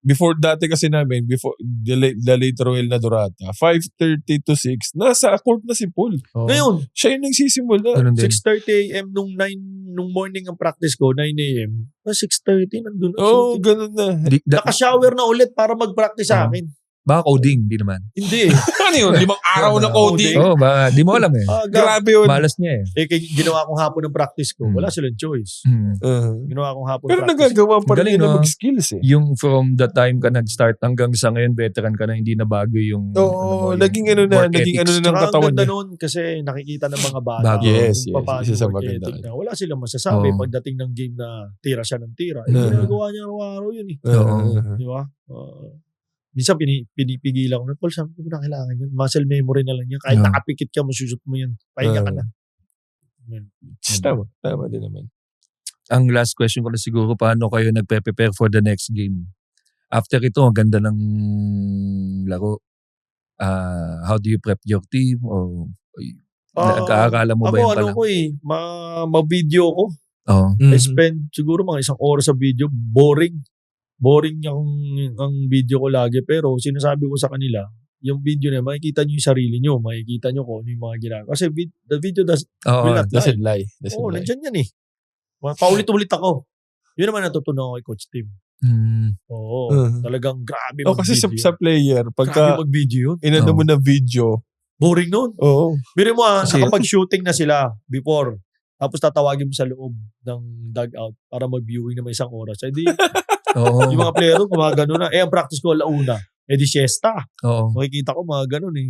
before dati kasi namin, before the late Roel na Durata, 5:30 to 6, nasa court na si Paul. Oo. Ngayon, Siya yung nagsisimula. Ganun din. 6:30 a.m. nung morning ang practice ko, 9 a.m. 6:30 nandun. Oo, ganun na. Naka-shower na ulit para mag-practice sa akin. Baka coding, di naman. Hindi eh. Ano yun? 5 araw na coding. Oo, ba, di mo alam eh. Grabe yun. Malas niya eh. Ginawa kong hapon ng practice ko. Wala silang choice. Ginawa kong hapon Pero practice. nagagawa pa rin Galing, yun na no? mag-skills eh. Yung from the time ka nag-start hanggang sa ngayon, veteran ka na, hindi na bago yung... Oo, yung naging ano na, work naging ano ethics. na ng Tsaka ang katawan ganda niya. nun kasi nakikita ng mga bata. Bago. Yes, kung yes. paano Isa sa yung work maganda. ethic na. Wala silang masasabi Oo. pagdating ng game na tira siya ng tira. Ginagawa niya araw-araw yun eh. Oo. Di ba? Minsan pinipigilan ko na, Paul, sabi ko na kailangan yun. Muscle memory na lang yan. Kahit nakapikit ka, masushoot mo yan. Pahinga ka na. Tama din naman. Ang last question ko na siguro, paano kayo nagpe-prepare for the next game? After ito, ang ganda ng laro. How do you prep your team? O nag-aarala mo ba yun pala? Ma-video ko. Oo. I spend siguro mga 1 oras sa video. Boring ang video ko lagi. Pero sinasabi ko sa kanila, yung video na makikita nyo yung sarili nyo. Makikita nyo kung ano yung mga ginagawa. Kasi the video will not lie. Doesn't Oo, lie. nandyan yan eh. Paulit-ulit ako. Yun naman natutunan ko kay Coach Tim. Oo. Talagang grabe Kasi mag-video. sa player, Grabe pagka mag-video yun. inano mo na video, Boring nun. oo. Biro mo Kasi- nakapag-shooting na sila before. Tapos tatawagin mo sa loob ng dugout para mag-viewing naman 1 oras. Eh di, Oo. yung mga player doon, mga gano'n na. Ang practice ko, alauna. Eh di siesta. Oo. Makikita ko mga gano'n eh.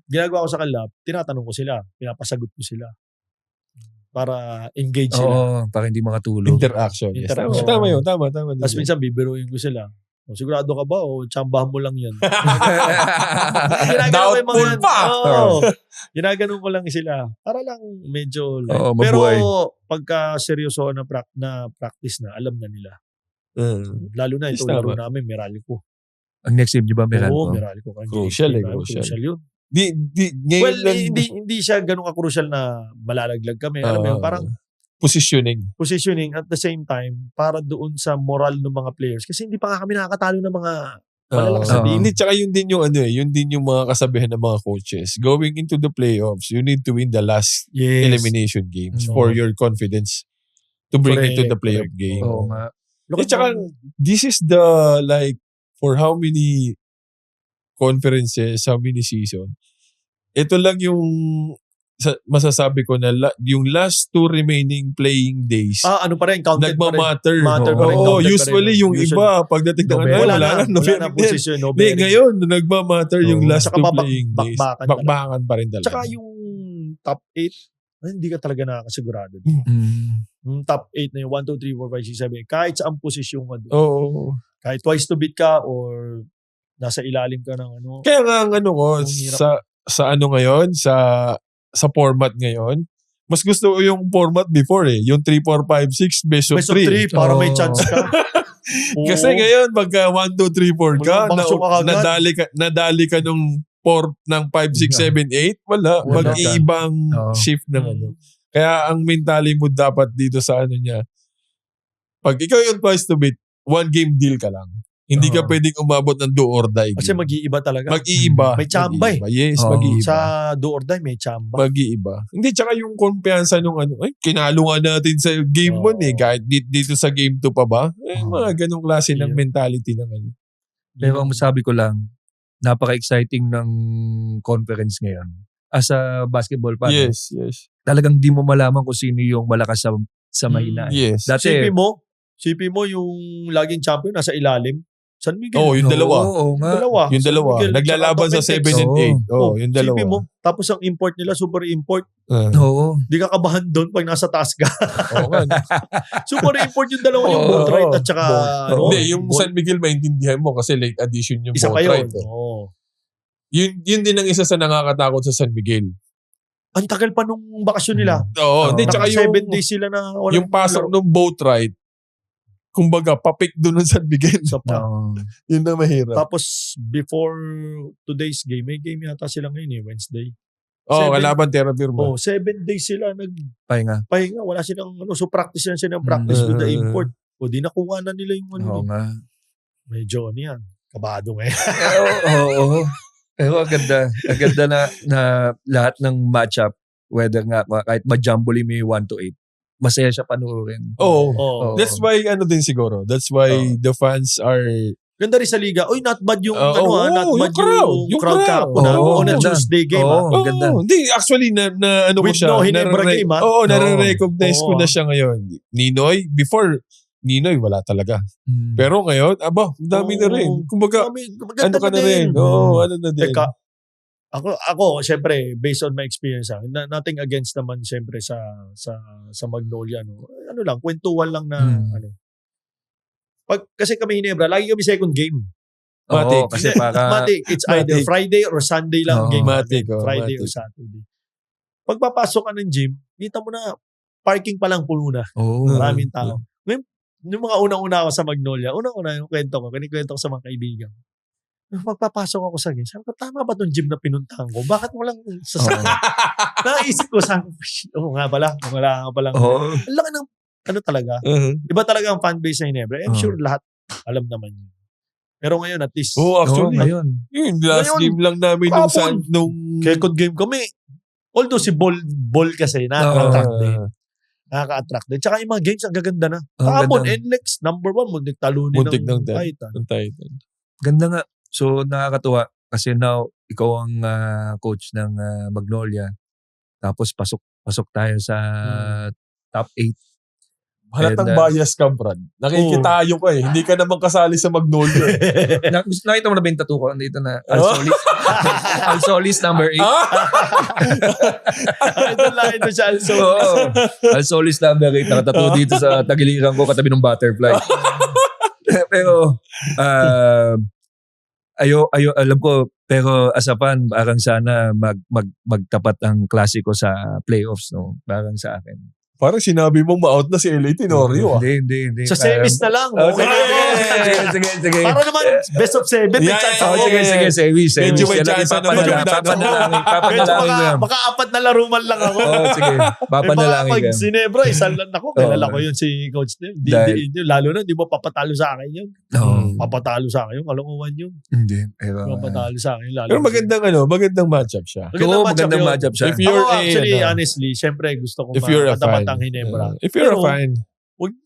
Ginagawa ko sa kanila, tinatanong ko sila, pinapasagot ko sila. Para engage sila. Oo, para hindi makatulog. Interaction. Yes. Interaction. Tama yun. Tama. Tapos minsan bibiruin ko sila. Sigurado ka ba o tsambahan mo lang yan? Doubtful pa. Ginaganon ko lang sila. Para lang medyo light. Oo, Pero mabuhay. pagka seryoso na practice na, alam na nila. Lalo na ito, laro namin, Meralco. Ang next game, di ba, meron Oo, ko? Meralco. Crucial eh, Crucial yun. Ngayon Well, lang, hindi siya ganun ka-crucial na malalaglag kami. Alam mo yun, parang positioning. at the same time para doon sa moral ng mga players. Kasi hindi pa nga kami nakakatalo ng mga malalakas na team. Hindi, tsaka yun din yung yun din yung mga kasabihan ng mga coaches. Going into the playoffs, you need to win the last elimination games for your confidence to bring into the playoff game. Oo nga. Tsaka, this is the, like, for how many conferences, how many season. Ito lang yung masasabi ko na yung last 2 remaining playing days ano pa rin, counted pa rin. nagmamatter. Matter pa rin, Oo, counted pa usually rin. yung iba, pagdating ng Wala wala na November. position. Hindi, ngayon, nagmamatter yung last Saka 2 playing days. Bakbakan pa rin talaga. Tsaka yung top 8, hindi ka talaga nakakasigurado. Yung top 8 na yung 1, 2, 3, 4, 5, 6, 7, kahit saan posisyon ka doon. Oo. Kahit twice to beat ka or nasa ilalim ka ng ano. Kaya nga ang ano ko, Ang hirap. sa ano ngayon, sa format ngayon, mas gusto ko yung format before Yung 3, 4, 5, 6, best of 3. Para may chance ka. Kasi ngayon, pagka 1, 2, 3, 4 ka, Baksok ka agad. nadali ka nung 4 ng 5, 6, 7, 8, wala. Wala. Mag-iibang shift ng ano. Kaya ang mentality mo dapat dito sa ano niya, pag ikaw yung twice to beat, 1 game deal ka lang. Hindi ka pwedeng umabot ng do or die. Kasi mag-iiba talaga. Mag-iiba. May tsamba Yes, mag-iiba. Sa do or die, may tsamba. Mag-iiba. Hindi, tsaka yung kumpiyansa nung kinalo nga natin sa game 1 kahit dito sa game 2 pa ba? Mga ganong klase ng mentality ng ano. Pero ang masabi ko lang, napaka-exciting ng conference ngayon. As a basketball fan, Yes. talagang di mo malaman kung sino yung malakas sa mahina. Yes. Dati, CP mo yung laging champion nasa ilalim. San Miguel. Yung dalawa. Oo nga. Yung dalawa. San Miguel, Naglalaban sa tsaka 7 and 8. Yung dalawa. CP mo. Tapos ang import nila, super import. Oo. Di ka kabahan doon pag nasa taas ka. Oo nga. Super import yung dalawa, yung Boatwright at saka Hindi, yung San Miguel maintindihan mo kasi late addition yung isa pa yun. Boatwright. Yun din ang isa sa nakakatakot sa San Miguel. Ang tagal pa nung bakasyon nila. Oo. Hindi, tsaka 7 days sila na yung pasok ng Boatwright, kumbaga, papik doon sa Miguel. Yun na mahirap. Tapos, before today's game, may game yata sila ngayon Wednesday. Kalaban Terra Firma. 7 days sila Pahinga. Wala silang, so practice yan sila ng practice with the import. Di nakuha na nila yung Oo nga. Medyo yan. Kabado ngayon. Oo. Pero ang ganda na lahat ng matchup, whether nga, kahit ma-jumble mo yung 1-8, masaya siya panoorin. That's why, din siguro. That's why the fans are... Ganda rin sa liga. Not bad yung, not bad yung crowd kahapon. Na Tuesday game. Ganda. Hindi, actually, na with ko siya. no Hinebra game, nare-recognize ko na siya ngayon. Ninoy, before, Ninoy, wala talaga. Pero ngayon, dami na rin. Kumbaga, ano ka na rin. Ano na din. Teka, ako, syempre, based on my experience, nothing against naman, syempre, sa Magnolia, ano lang, kwentuhan lang na, kasi kami Hinebra, lagi kami second game. Matik. Kasi Matik. It's either Friday or Sunday lang game. Matik. Friday or Saturday. Pagpapasok ka ng gym, kita mo na, parking pa lang puno na. Maraming tao. Yung mga unang-una ako sa Magnolia, yung kwento ko, kinikwento ko sa mga kaibigan. Pagpapasok ako sa game, sabi ko, tama ba itong gym na pinuntahan ko? Bakit walang sasakyan? Naisip ko, nga pala, wala nga palang. Ang laki ng, talaga. Iba talaga ang fanbase sa Hinebra. I'm sure lahat alam naman yun. Pero ngayon, at least. Actually, ngayon. Yung last game lang namin nung second game kami. Although si Ball kasi, nakaka-attract din. Nakaka-attract din. Tsaka yung mga games, ang gaganda na. Kahapon, NLEX, number 1, muntik talunin ng Titan. Ganda nga. So, nakakatuwa. Kasi now, ikaw ang coach ng Magnolia. Tapos, pasok tayo sa top 8. Halatang bias ka, Brad. Nakikitayo ka Hindi ka naman kasali sa Magnolia. Nakita mo na ba yung tattoo ko? Dito na. Alsolis number 8. Ito siya, Alsolis. Alsolis number 8. Nakatattoo dito sa tagiliran ko katabi ng butterfly. Pero, alam ko, pero as a fan, parang sana magtapat ang klasiko sa playoffs, no? Parang sa akin. Parang sinabi mong ma-out na si LA Tenorio. Hindi. Sa semis na lang. Sige. Para naman, best of 7. Sige, semis. Medyo may chance na Papanalangin ko. Baka 4 na laro man lang ako. Sige, papanalangin ko. Pag Sinebra, isang lang ako. Kilala ko yun si Coach Tim. Lalo na, di mo papatalo sa akin yun. Papatalo sa akin yun. Kalokohan yun. Hindi. Papatalo sa akin. Pero magandang matchup siya. Magandang matchup siya. Actually, honestly, syempre gusto ko matapat ang Hinebra. If you're a fan.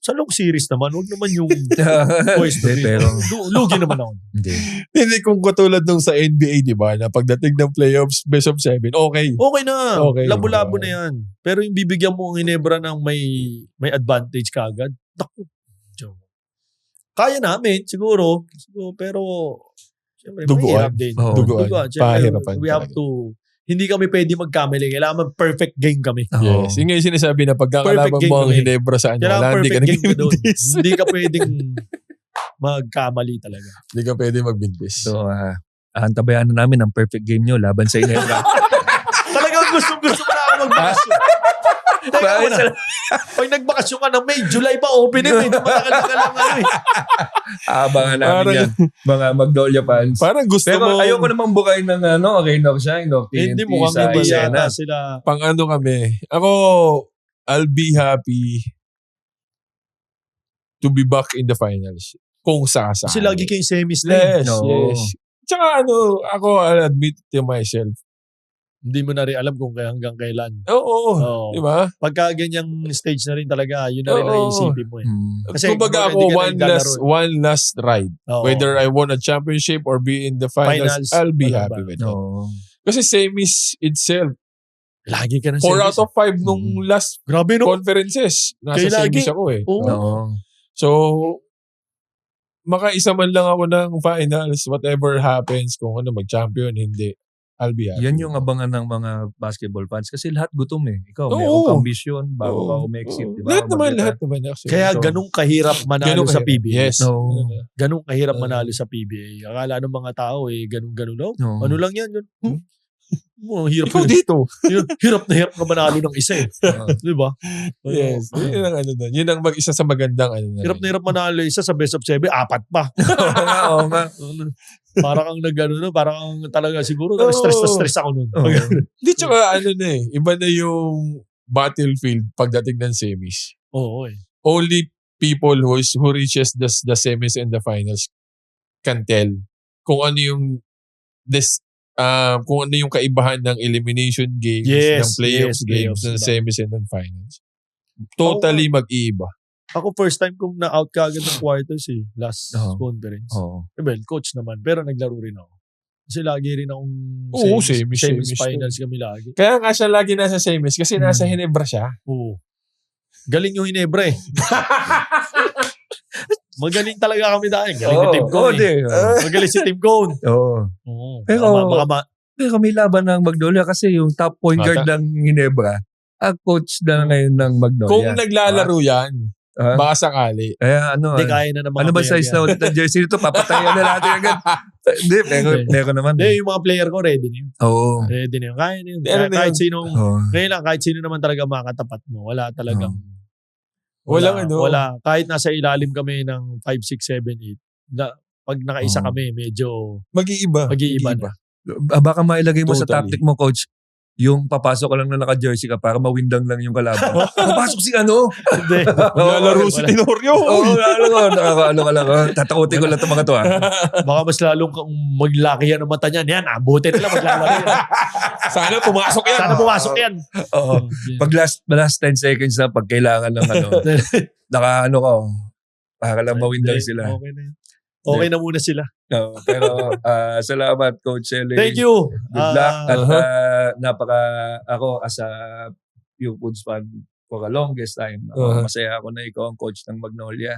Sa long series naman, huwag naman yung boys to be. Lugi naman ako. Hindi kung katulad nung sa NBA, di ba, na pagdating ng playoffs, best of 7, okay. Okay na. Labo-labo na yan. Pero yung bibigyan mo ang Hinebra ng may advantage kaagad, kaya namin, siguro. Pero, siyempre, mahirap din. Duguan. Pahirapan. We have to, hindi kami pwede magkamali. Kailangan perfect game kami. Yes. Yung ngayon sinasabi na pagkakalaban mo ang Hinebra sa kailangan hindi ka nagbibintis. Hindi ka pwedeng magkamali talaga. Hindi ka pwedeng magbintis. So, antabayan na namin ang perfect game nyo laban sa Hinebra. Talagang gusto ko na ako magbakasyon. Teka muna. Pag nagbakasyon ka ng May, July pa open medyo matagal-tagal lang Abangan namin yan. Mga Magnolia fans. Parang gusto pero mo. Ayoko namang bukayin ng Reynolds Shine. Hindi mo kami Siena. sila. Pang kami. Ako, I'll be happy to be back in the finals. Kung sasali. Kasi lagi kayong semis na. Yes. Tsaka ako, I'll admit to myself. Hindi mo na rin alam kung hanggang kailan. Oo. Di ba? Pagka ganyang stage na rin talaga, yun na rin naisipin mo Kasi kumbaga ako, one last ride. Whether I won a championship or be in the finals I'll be happy with it. Kasi semis itself. Lagi ka ng 4 out of 5 nung last conferences. Nasa semis ako So, makaisa man lang ako ng finals, whatever happens, kung mag-champion, hindi. I'll be happy. Yan yung abangan ng mga basketball fans kasi lahat gutom Ikaw, meron kang ambisyon bago ka umexit. Diba? Lahat naman. Actually. Kaya ganung kahirap manalo sa PBA. Yes. Ganung kahirap manalo sa PBA. Akala ng mga tao, ganun-ganun lang. Ano lang yan? Hirap Ikaw dito. hirap na hirap ka manalo ng isa eh. Di ba? Yes. Yun ang ano doon. Yun ang isa sa magandang ano. Hirap na hirap manalo isa sa best of 7, 4 pa. Oo nga. Parang kang parang kang talaga siguro stress na stress ako nun. Hindi, tsaka ano na eh. Iba na yung battlefield pagdating ng semis. Oo eh. Only people who reaches the semis and the finals can tell kung ano yung kung ano yung kaibahan ng elimination games, ng playoffs games, ng semis and ng finals. Totally mag-iiba. Ako first time kong na-out ka agad ng quarters eh. Last conference. Well, coach naman. Pero naglaro rin ako. Kasi lagi rin akong semis finals kami lagi. Kaya nga siya lagi nasa semis kasi nasa Ginebra siya. Oo. Galing yung Ginebra eh. Magaling talaga kami dahil. Galing yung Team Cone eh. Magaling si Team Cone. Oo. Pero may laban ng Magnolia kasi yung top point guard ng Ginebra, ang coach na ngayon ng Magnolia. Kung naglalaro yan, baka sakali. Kaya Hindi, kaya na naman. Ano ba size na ulit ng jersey nito? Papatayan na natin agad. Hindi, pero naman. Hindi, yung mga player ko ready na yun. Oo. Ready na yun. Kaya na yun. Kahit sino, ngayon lang, kahit sino naman talaga makatapat mo. Wala talagang, wala. Kahit nasa ilalim kami ng 5, 6, 7, 8. Pag nakaisa kami, medyo mag-iiba na. Baka mailagay mo sa tactic mo, coach, yung papasok ka lang na naka-jersey ka para mawindang lang yung kalaban. Papasok si ano? Hindi. Maglalaro si Tenorio. Oo, nakakaano ka lang. Tatakutin ko lang ito mga to. Baka mas lalong maglaki yan ang mata niyan. Yan, abutin nila maglalaro yan. Sana pumasok yan. Oo. Pag last 10 seconds na, pag kailangan ng naka-ano ka, para lang mawindang sila. Okay na yun. Okay na muna sila. No, pero salamat, Coach Shelley. Thank you. Good luck. At ako as a Pure Foods fan for the longest time, masaya ako na ikaw ang coach ng Magnolia.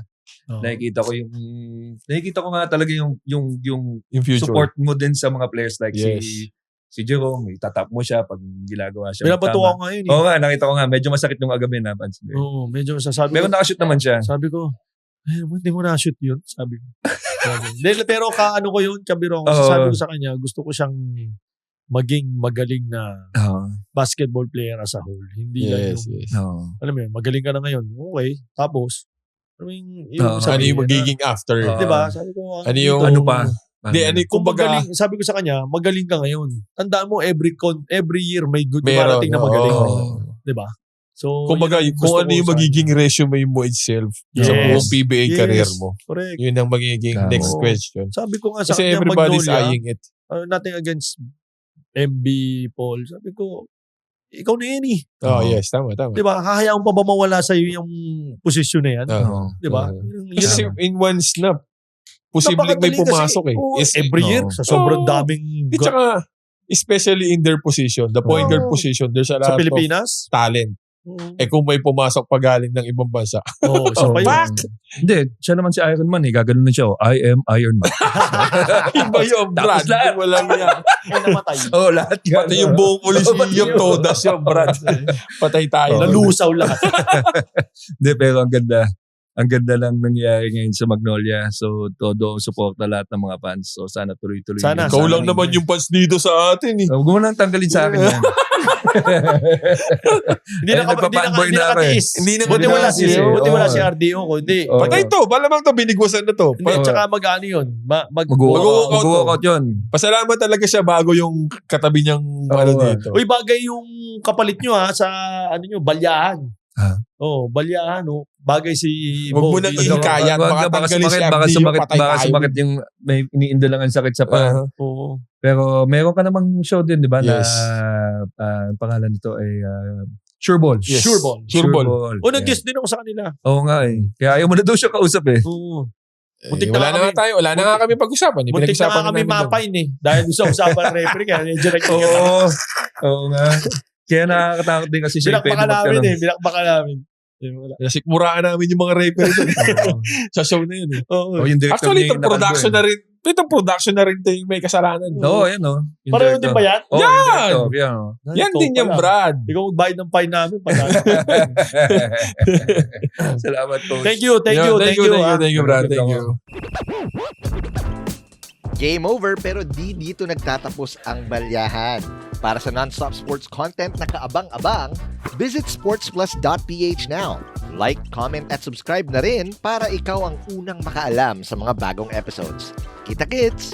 Nakikita ko nga talaga yung support mo din sa mga players like si Jerome, itatap mo siya pag ginagawa siya. Pinabato ako ngayon eh. Oo nga, nakita ko nga. Medyo masakit yung agabi na. Oo, medyo masasabi. Pero nakashoot naman siya. Sabi ko, hindi mo na-shoot yun. Sabi ko. Pero kaano ko yun, kabiro ko. Sabi ko sa kanya, gusto ko siyang maging magaling na basketball player as a whole. Hindi lang yung, alam mo yun, magaling ka na ngayon. Okay. Tapos, ano yung magiging after? Diba? Sabi ko, ano pa? Sabi ko sa kanya, magaling ka ngayon. Tandaan mo, every year may good marating na magaling. Diba? So, kumbaga, kung ano yung magiging resume mo itself sa buong PBA career mo. Correct. Yun ang magiging next question. Sabi ko nga sa kasi kanya, everybody's Magnolia, eyeing it. Nothing against MB Paul. Sabi ko, ikaw na yan eh. Yes, tama. Diba? Hahayaan pa ba mawala sa'yo yung posisyon na yan? Diba? Kasi in one snap, posibleng may pumasok every year, sa sobrang daming... Tsaka, especially in their position, the point guard position, there's a lot sa Pilipinas? of talent. Kung may pumasok pa galing ng ibang bansa. Back! Hindi, siya naman si Iron Man eh. Gaganon na siya. I am Iron Man. Iba yung Brad. Walang yan. Ay namatay. Lahat yan. Pati yung buong Coliseum, todas yung Brad. Patay tayo. Nalusaw lahat. Hindi, pero ang ganda. Ang ganda lang nangyayari ngayon sa Magnolia. So, todo support na lahat ng mga fans. So, sana tuloy-tuloy. Ikaw lang naman yung fans dito sa atin eh. Huwag mo nang tanggalin sa akin yan. Hindi na katiis. Buti wala si RDO ko. Hindi. Patay to. Malamang to. Binigwasan na to. Tsaka mag-ano yun. Mag-walkout yun. Pasalamat talaga siya bago yung katabi niyang dito. Uy, bagay yung kapalit nyo sa balyahan. Balyahan. Bagay si... Huwag mo nang ihikayan. Baka sumakit yung may iniinda lang ang sakit sa paa. Pero meron ka namang show din, di ba? Yes. Na pangalan nito ay Sureball. Yes. Sureball. Nag-guest din ako sa kanila. Oo nga eh. Kaya ayaw mo na daw siya kausap eh. Wala na nga kami pag-usapan. Muntik na nga kami mapain eh. Dahil gusto usapan ng referee kaya medyo Oo nga. Kaya nakakatakot din kasi siya. Binakbaka namin. Nasikmuraan namin yung mga referee doon. Sa show na yun. Actually, itong production na rin. Itong production na rin yung may kasalanan. Yan Pareho din ba yan? Yan din yung Brad. Ikaw magbayad ng fine namin. Salamat, Coach. Thank you, Brad. Thank you. Game over, pero di dito nagtatapos ang balyahan. Para sa non-stop sports content na kaabang-abang, visit sportsplus.ph now. Like, comment at subscribe na rin para ikaw ang unang makaalam sa mga bagong episodes. Kita-kits!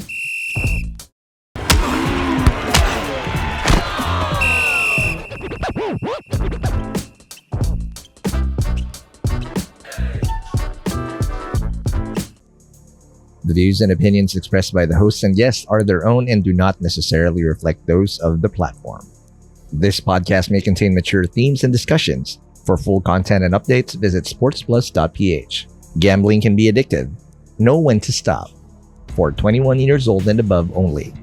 The views and opinions expressed by the hosts and guests are their own and do not necessarily reflect those of the platform. This podcast may contain mature themes and discussions. For full content and updates, visit sportsplus.ph. Gambling can be addictive. Know when to stop. For 21 years old and above only.